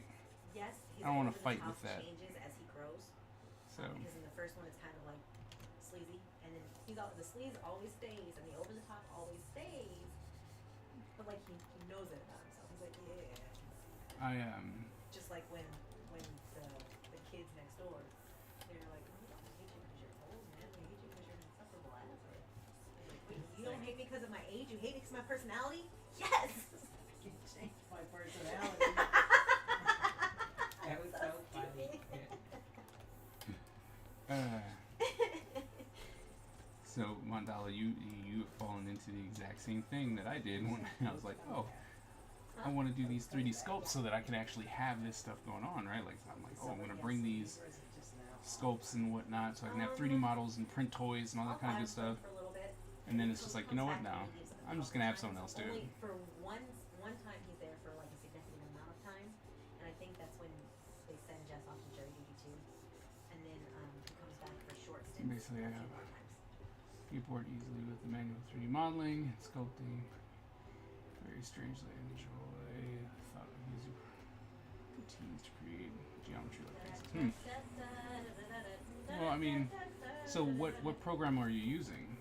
Yes, he's I don't wanna over the fight top with that. changes as he grows. So Because in the first one, it's kind of like sleazy, and then the sleaze always stays, and the over the top always stays. But like he knows it about himself. He's like, yeah. I Just like when the kids next door, they're like, oh, I hate you because you're old, man. I hate you because you're an insufferable asshole. I was like, wait, you don't hate me because of my age? You hate me because of my personality? Yes. You changed my personality. That was so funny. So Mandala, you have fallen into the exact same thing that I did when I was like, oh, I want to do these 3D sculpts so that I can actually have this stuff going on, right? Like I'm like, oh, I'm gonna bring these Or is it just now? sculpts and whatnot, so I can have 3D models and print toys and all that kind of good stuff. For a little bit. And then it's just like, you know what? No, I'm just gonna have someone else do it. Only for one time he's there for like a significant amount of time, and I think that's when they send Jess off to jury duty too, and then he comes back for short stints. Basically, I a few have more times. You board easily with the manual 3D modeling, sculpting. Very strangely unusual way. I thought of using routines to create geometry like this. Well, I mean, so what program are you using?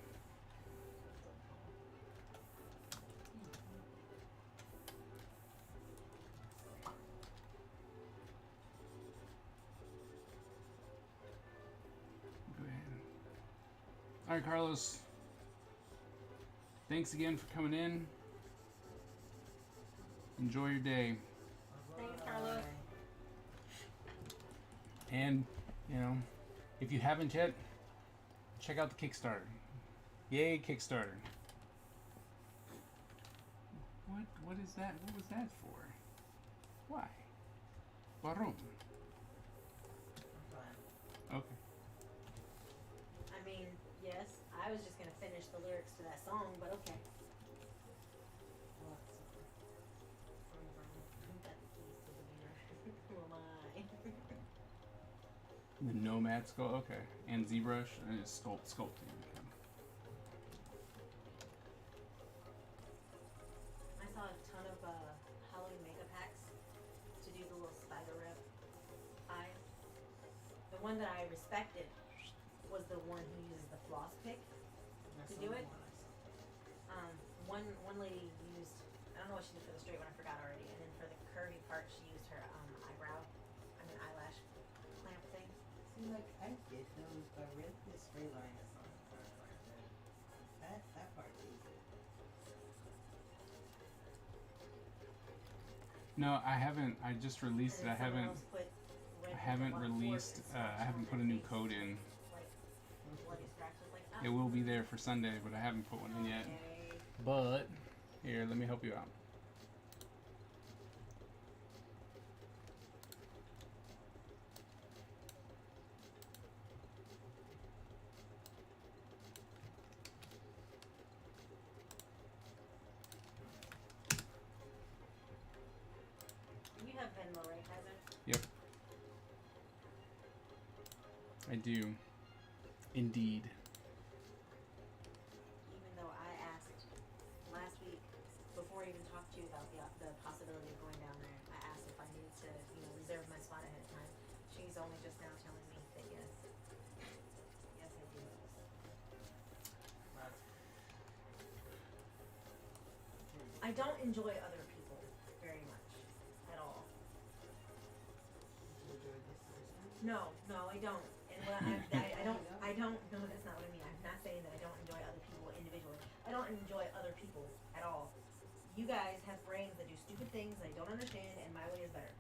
Go ahead. All right, Carlos. Thanks again for coming in. Enjoy your day. Thanks, Carlos. And, you know, if you haven't yet, check out the Kickstarter. Yay, Kickstarter. What is that? What was that for? Why? Warum? Okay. I mean, yes, I was just gonna finish the lyrics to that song, but okay. Who got the keys to the mirror? Who am I? The Nomad Sculpt, okay. And ZBrush, and it's sculpting. Okay. I saw a ton of Halloween makeup hacks to do the little spider web eye. The one that I respected was the one who uses the floss pick. That's To the do only it? one I saw. One lady used, I don't know what she did for the straight one, I forgot already. And then for the curvy part, she used her eyelash clamp thing. See, like, I did those, but really the straight line is on the hard part. That part's easy. No, I haven't. I just released it. And I then someone haven't. else put red I paint haven't on the floor released. and I scratched haven't on put a their new face, code in. Like bloody scratches, like It will be there for Sunday, but I haven't put one in yet. okay. But here, let me help you out. You have Venmo, right, Kaiser? Yep, I do. Indeed. Even though I asked last week, before I even talked to you about the possibility of going down there, I asked if I needed to, reserve my spot ahead of time. She's only just now telling me that yes. Yes, I do. I don't enjoy other people very much at all. You enjoyed this person? No, I don't. And what I don't, no, that's not what I mean. I'm not saying that I don't enjoy other people individually. I don't enjoy other people at all. You guys have brains that do stupid things I don't understand, and my way is better.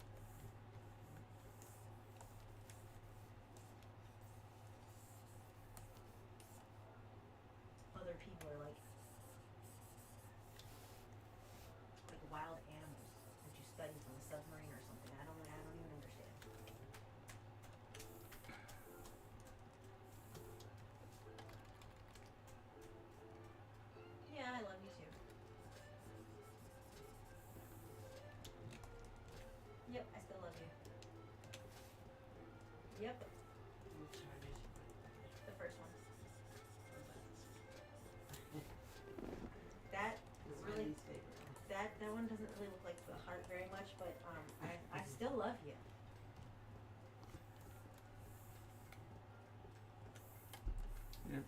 Other people are like wild animals that you study from a submarine or something. I don't even understand. Yeah, I love you too. Yep, I still love you. Yep, Which charges you put? the first one. This That is my really, least favorite one. that one doesn't really look like the heart very much, but I still love you. Yep.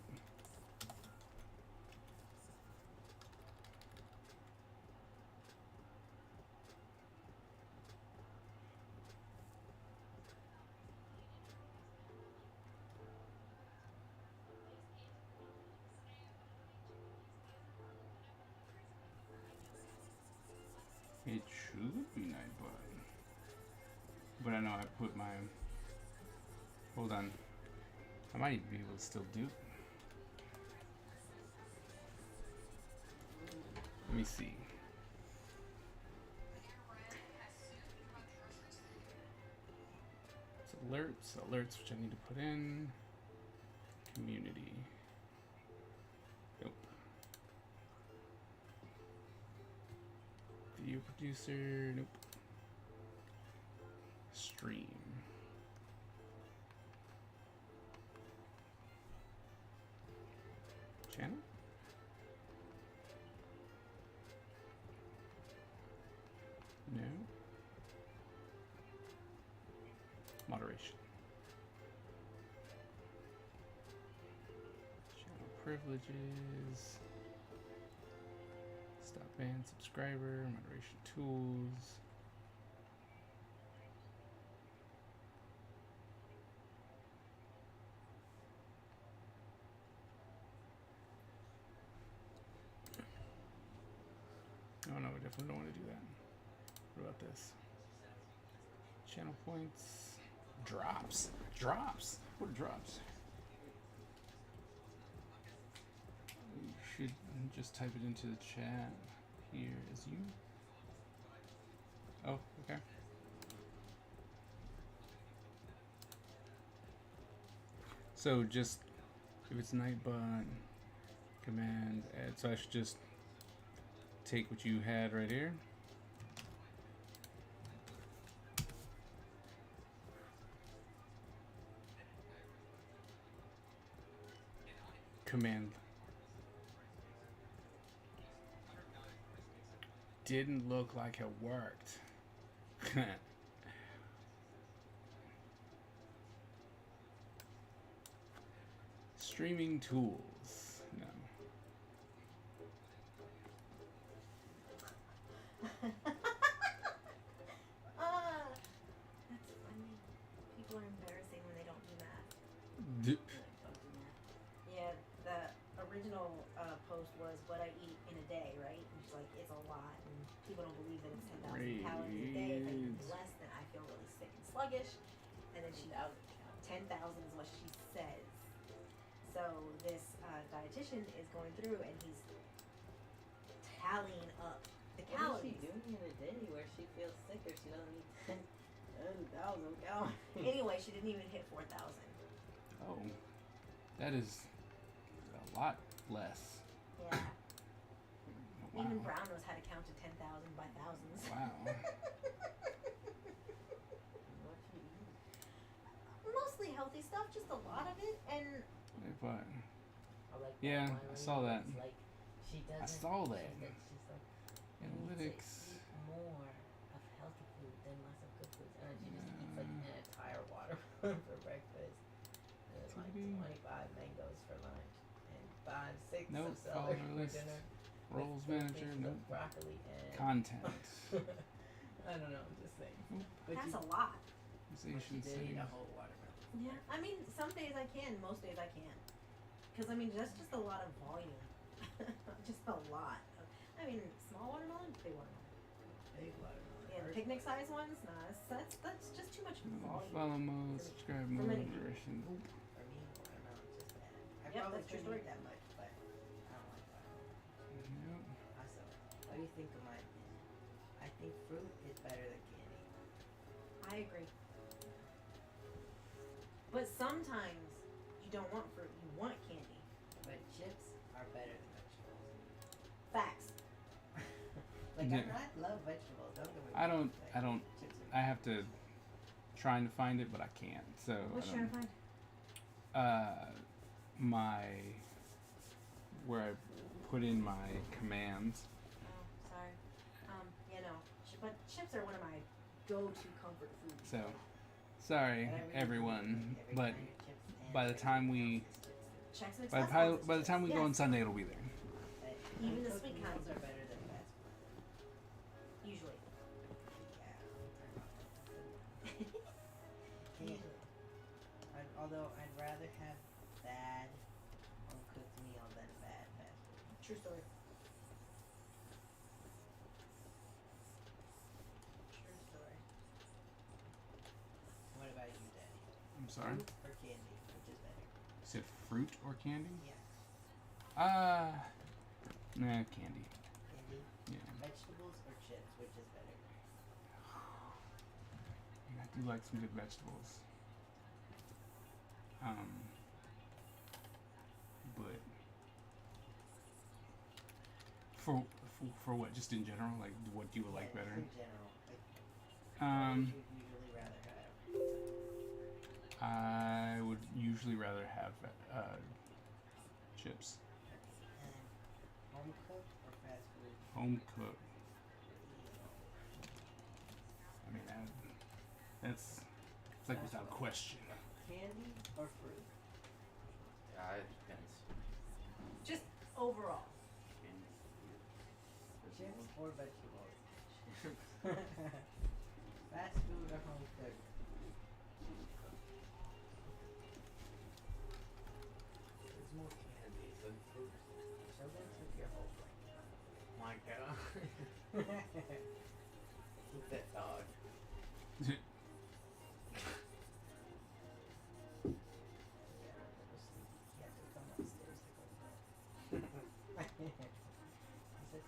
It should be Nightbot. But I know I put my. Hold on. I might even be able to still do it. Let me see. It's alerts which I need to put in. Community. Nope. Video producer, nope. Stream. Channel? No. Moderation. Channel privileges. Stop ban subscriber. Moderation tools. Oh no, we definitely don't want to do that. What about this? Channel points. Drops. Drops. What are drops? You should just type it into the chat. Here is you. Oh, okay. So just if it's Nightbot, command add. So I should just take what you had right here. command didn't look like it worked. Streaming tools. No. That's funny. People are embarrassing when they don't do math. D- Don't do that. Yeah, the original post was what I eat in a day, right? And she's like, it's a lot, and people don't believe that it's 10,000 calories a day. If I eat Great. less, then I feel really sick and sluggish. And then 10,000 is what she says. So this dietitian is going through and he's tallying up the What is she calories. doing in a day where she feels sick or she doesn't eat 10,000 calories? Anyway, she didn't even hit 4,000. Oh, that is a lot less. Yeah. Wow. Even Brown knows how to count to 10,000 by thousands. Wow. What she eat? Mostly healthy stuff, just a lot of it, and But Or like Yeah, one I saw lady that. that's Like she doesn't. saw that. She's like you need to Analytics. eat more of healthy food than less of good foods, and then she just eats like an entire watermelon for breakfast, and then like TBD. 25 mangoes for lunch, and 5, 6 Nope, of celery follow for list. dinner. Roles with 4 manager, pieces of nope. broccoli and Content. I don't know, I'm just saying. Nope. But that's she, a lot. but she Organization did eat a settings. whole watermelon. Yeah, I mean, some days I can, most days I can't. Because, I mean, that's just a lot of volume. Just a lot. I mean, small watermelon, big watermelon. Big watermelon. Yeah, Hers- picnic size ones, nah, that's just too much volume. Follow mode, subscribe For mode, many people. duration. For me, watermelon's just bad. I Yep, probably that's true couldn't eat story. that much, but I don't like watermelon. Yep. Also, what do you think of my opinion? I think fruit is better than candy. I agree. But sometimes you don't want fruit, you want candy. But chips are better than vegetables. Facts. Like Yeah. I love vegetables. Don't get me I wrong, don't- but I don't- Chips are I have to trying to find it, but I can't. So What's I you don't, trying to find? my where I put in my commands. Oh, sorry. Yeah, no. But chips are one of my go-to comfort foods. So sorry But I really everyone, every but kind of chips and by the time we Chex Mix by the, Fast pi- Ones is by the chips. time we go Yes. on Sunday, it'll be there. but Even the uncooked sweet meals kinds. are better than fast food. Usually. Yeah. Although I'd rather have bad uncooked meal than bad fast food. True story. True story. What about you, Daddy? I'm sorry. Fruit or candy? Which is better? You said fruit or candy? Yeah. Nah, candy. Candy? Yeah. Vegetables or chips? Which is better? I do like some good vegetables. But for what? Just in general, like what do you would like Yeah, better? in general. Like, what would you usually rather have? I would usually rather have chips, And home cooked or fast food? home cooked. I mean, that's it's like without question. Candy or fruit? It depends. Just overall. Chips or vegetables? Fast food or home cooked? There's more candy than fruit. So then took your whole brain. My God. Look that dog.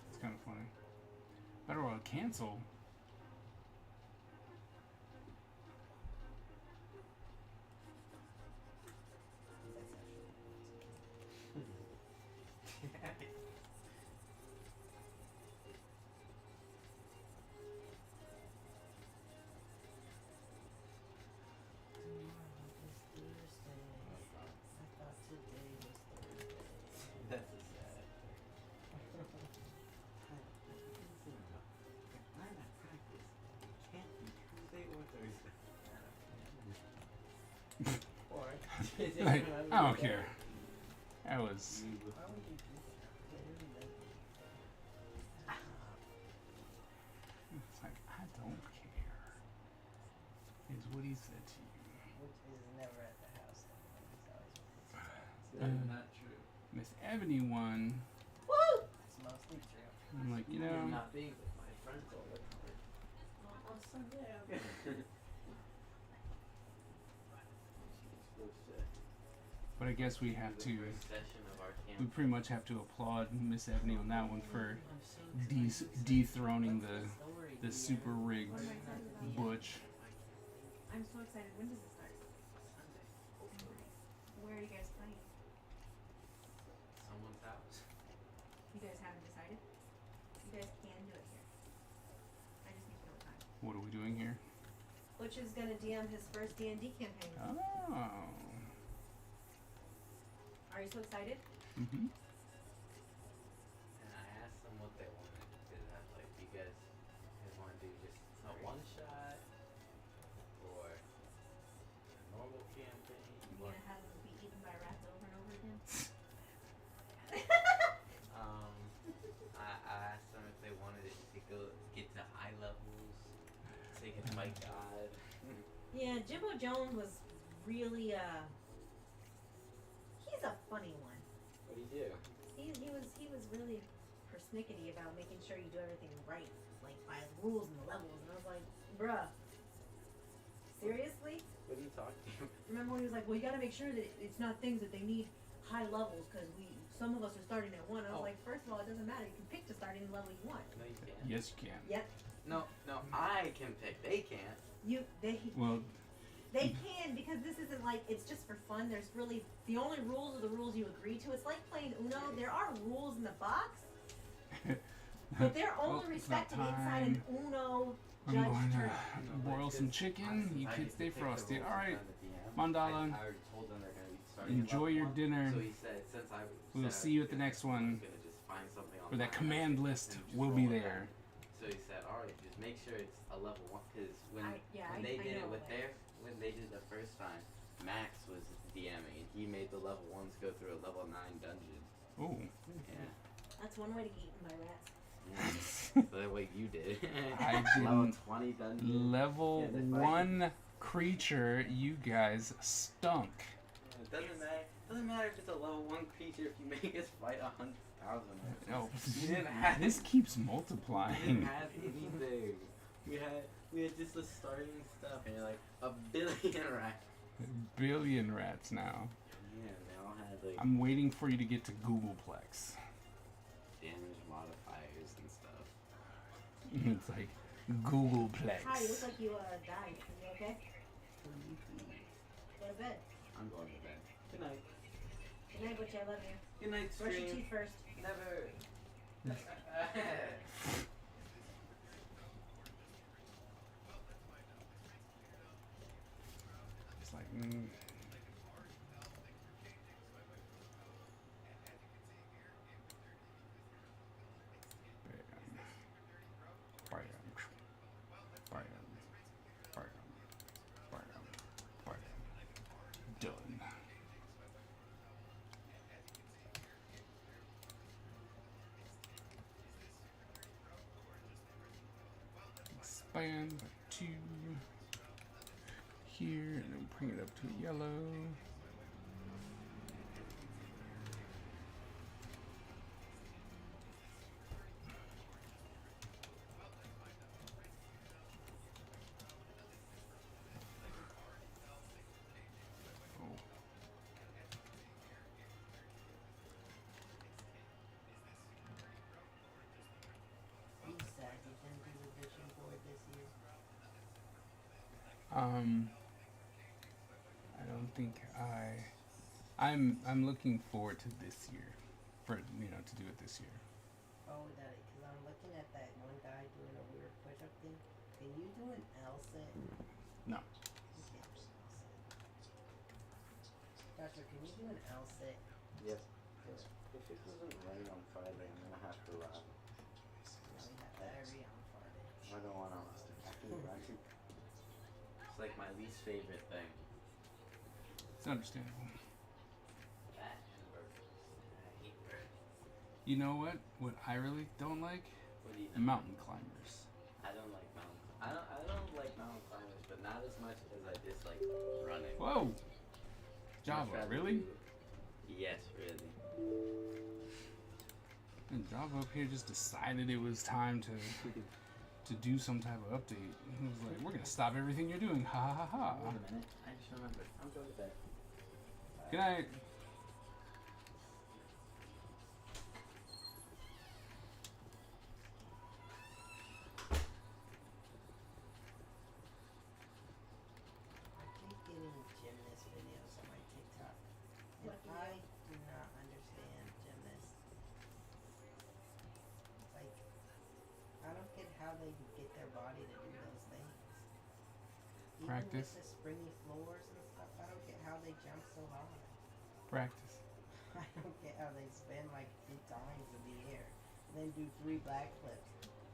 It's kind of funny. Better well cancel. Like, I don't care. That was. Why would you do that? Literally, It's like, I don't care. Is what he said to you. Which is never at the house. He's always with his friends. Not true. Miss Ebony won. Woo! It's mostly true. I'm like, you I'm know, not being with my friends all the time. On Sunday, but I guess we have to. Session of our camp. We pretty much have to applaud Miss Ebony on that one for I'm so dethroning the Story. super rigged Butch. I'm so excited. When does it start? Where are you guys playing? Someone's house. You guys haven't decided? You guys can do it here. I just need to know time. What are we doing here? Butch is gonna DM his first D&D campaign. Oh. Are you so excited? Mhm. And I asked them what they wanted. Did I like you guys want to do just a one shot or a normal campaign? You gonna have him be eaten by rats over and over again? I asked them if they wanted it to go get to high levels, so they can fight God. Yeah, Jimbo Jones was really he's a funny one. What do you do? He was really persnickety about making sure you do everything right, like by the rules and the levels, and I was like, bruh, seriously? What do you talk to? Remember when he was like, well, you gotta make sure that it's not things that they need high levels, because some of us are starting at 1. I was Oh. like, first of all, it doesn't matter, you can pick the starting level you want. No, you can't. Yes, you can. Yep, No, I can pick. They can't. Well, They can, because this isn't like, it's just for fun. There's really, the only rules are the rules you agree to. It's like playing Uno. There are rules in the box, but they're well, only it's not respected inside an time. Uno I'm judge going to tournament. broil some chicken. You kids stay frosty. All right, Mandala. I already told them they're gonna be starting at Enjoy level your 1. dinner. So he said, since I We'll said I see you was at the gonna- next one, I was gonna just find something where that online command and list just will be roll it there. out. So he said, all right, just make sure it's a level 1, because when I they did it know with it. when they did the first time, Max was DMing and he made the level 1s go through a level 9 dungeon. Oh, Yeah. That's one way to get eaten by rats. Yeah. So that way you did. I level didn't. 20 dungeon. Level Yeah, they fight. 1 creature. You guys stunk. It doesn't matter. Doesn't matter if it's a level 1 creature if you make us fight 100,000. Oh, We didn't have this keeps We didn't multiplying. have anything. We had just the starting stuff and you're like a billion rats. Billion rats now. Yeah, they all had like I'm waiting for you to get to Googleplex. damage modifiers and stuff. It's like Googleplex. Hi, you look like you died. Are you okay? Go to bed. I'm going to bed. Good night. Good night, Butch. I love you. Good night, Brush your stream. teeth first. Never. It's like, bam, bam, bam, bam, bam, done. Expand by 2 here, and then bring it up to a yellow. Oh. You sad you didn't do the vision board this year? I don't think I'm looking forward to this year, for to do it this year. Oh, because I'm looking at that one guy doing a weird push-up thing. Can you do an L sit? No. You can't do an L sit. Joshua, can you do an L sit? Yep. Do it. If it doesn't rain on Friday, I'm gonna have to run. Yeah, we have that every on Friday. I don't wanna run. I can run. It's like my least favorite thing. It's understandable. That and burgers. I hate burgers. You know what? What I really don't like? What do you know? Mountain climbers. I don't like mountain. I don't like mountain climbers, but not as much as I dislike running. Whoa! Much Java, rather really? Yes, really. And Java up here just decided it was time to do some type of update. He was like, we're gonna stop everything you're doing. Ha ha ha Wait ha. a minute. I just remembered. I'm going to bed. Good night. I keep getting gymnast videos on my TikTok. And What video? I do not understand gymnasts. Like, I don't get how they get their body to do those things. Even Practice. with the springy floors and stuff, I don't get how they jump so high. Practice. I don't get how they spin like 3 times in the air, and then do 3 back flips,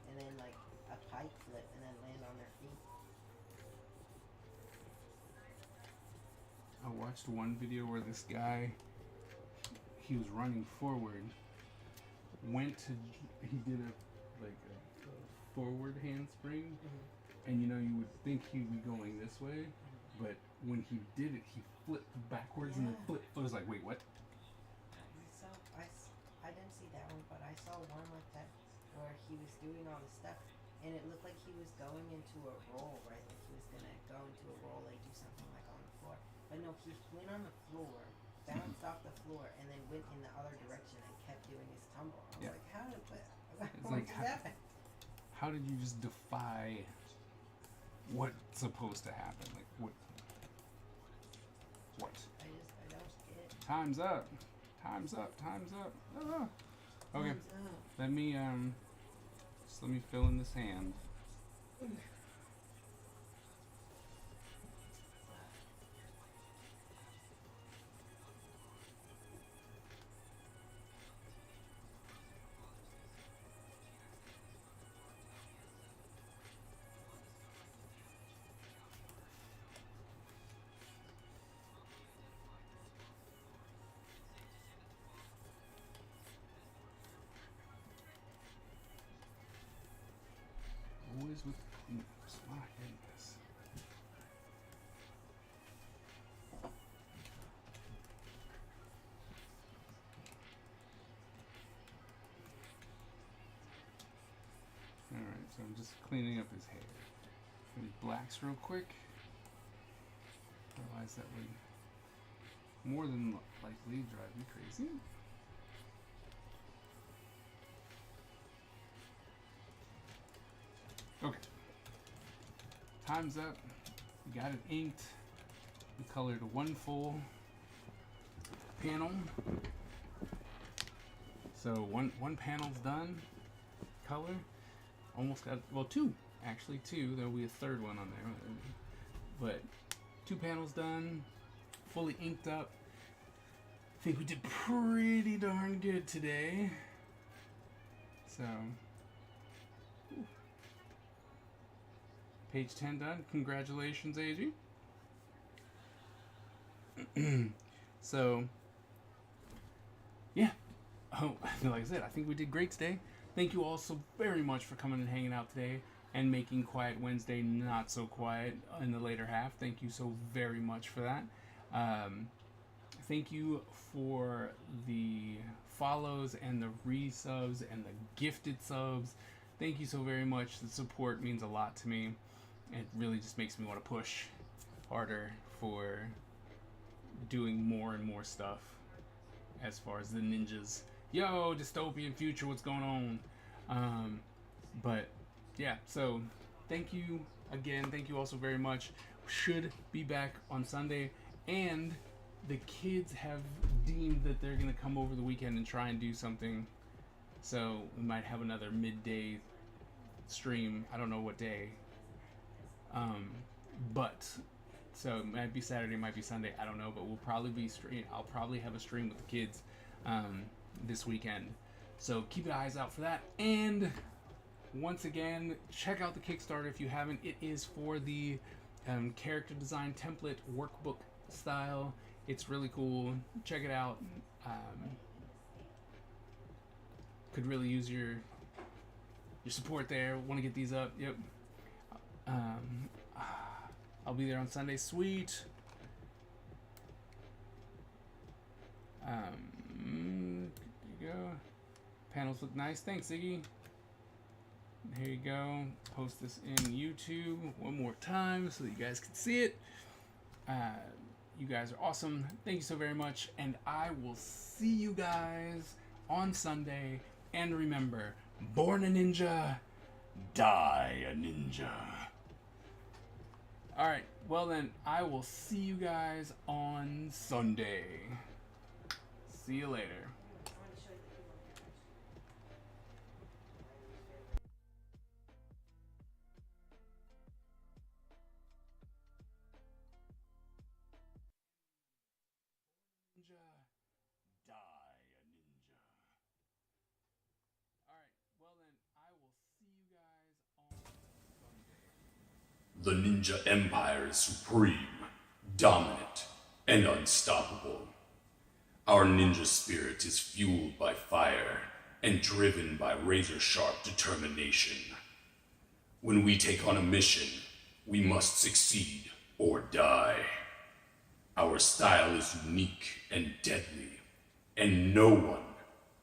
and then like a pike flip, and then land on their feet. I watched one video where this guy, he was running forward, he did a forward handspring, and you know you would think he would be going this way, but when he did it, he flipped backwards and then Yeah. flipped. I was like, wait, what? I didn't see that one, but I saw one like that where he was doing all the stuff, and it looked like he was going into a roll, right? Like he was gonna go into a roll, like do something like on the floor. But no, he went on the floor, bounced off the floor, and then went in the other direction and kept doing his tumble. I was Yeah. like, how did that? It's What like just how- happened? How did you just defy what's supposed to happen? Like what? What? I don't get it. Time's up. Time's up. Time's up. Ah. Okay. Thumbs up. Let me just let me fill in this hand. Always with the cleanups. My goodness. Alright, so I'm just cleaning up his hair. These blacks real quick. Otherwise that would more than likely drive me crazy. Okay. Time's up. We got it inked. We colored one full panel. So one panel's done. Color. Almost got, well, 2 actually, 2. There'll be a third one on there. But 2 panels done. Fully inked up. I think we did pretty darn good today. So page 10 done. Congratulations, AG. So, yeah. Oh, like I said, I think we did great today. Thank you all so very much for coming and hanging out today and making Quiet Wednesday not so quiet in the later half. Thank you so very much for that. Thank you for the follows and the resubs and the gifted subs. Thank you so very much. The support means a lot to me. It really just makes me want to push harder for doing more and more stuff as far as the ninjas. Yo, dystopian future, what's going on? But yeah, so thank you again. Thank you also very much. Should be back on Sunday, and the kids have deemed that they're gonna come over the weekend and try and do something. So we might have another midday stream. I don't know what day. But so it might be Saturday, might be Sunday. I don't know, but we'll probably be stream. I'll probably have a stream with the kids this weekend. So keep your eyes out for that. And once again, check out the Kickstarter if you haven't. It is for the character design template workbook style. It's really cool. Check it out. Could really use your support there. Want to get these up? Yep. I'll be there on Sunday. Sweet. There you go. Panels look nice. Thanks, Iggy. Here you go. Post this in YouTube one more time so that you guys can see it. You guys are awesome. Thank you so very much. And I will see you guys on Sunday. And remember, born a ninja, die a ninja. Alright, well then, I will see you guys on Sunday. See you later. I want to show you the people here. Ninja, die a ninja. Alright, well then, I will see you guys on Sunday. The Ninja Empire is supreme, dominant, and unstoppable. Our ninja spirit is fueled by fire and driven by razor-sharp determination. When we take on a mission, we must succeed or die. Our style is unique and deadly, and no one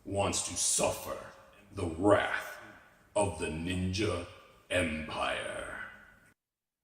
wants to suffer the wrath of the Ninja Empire.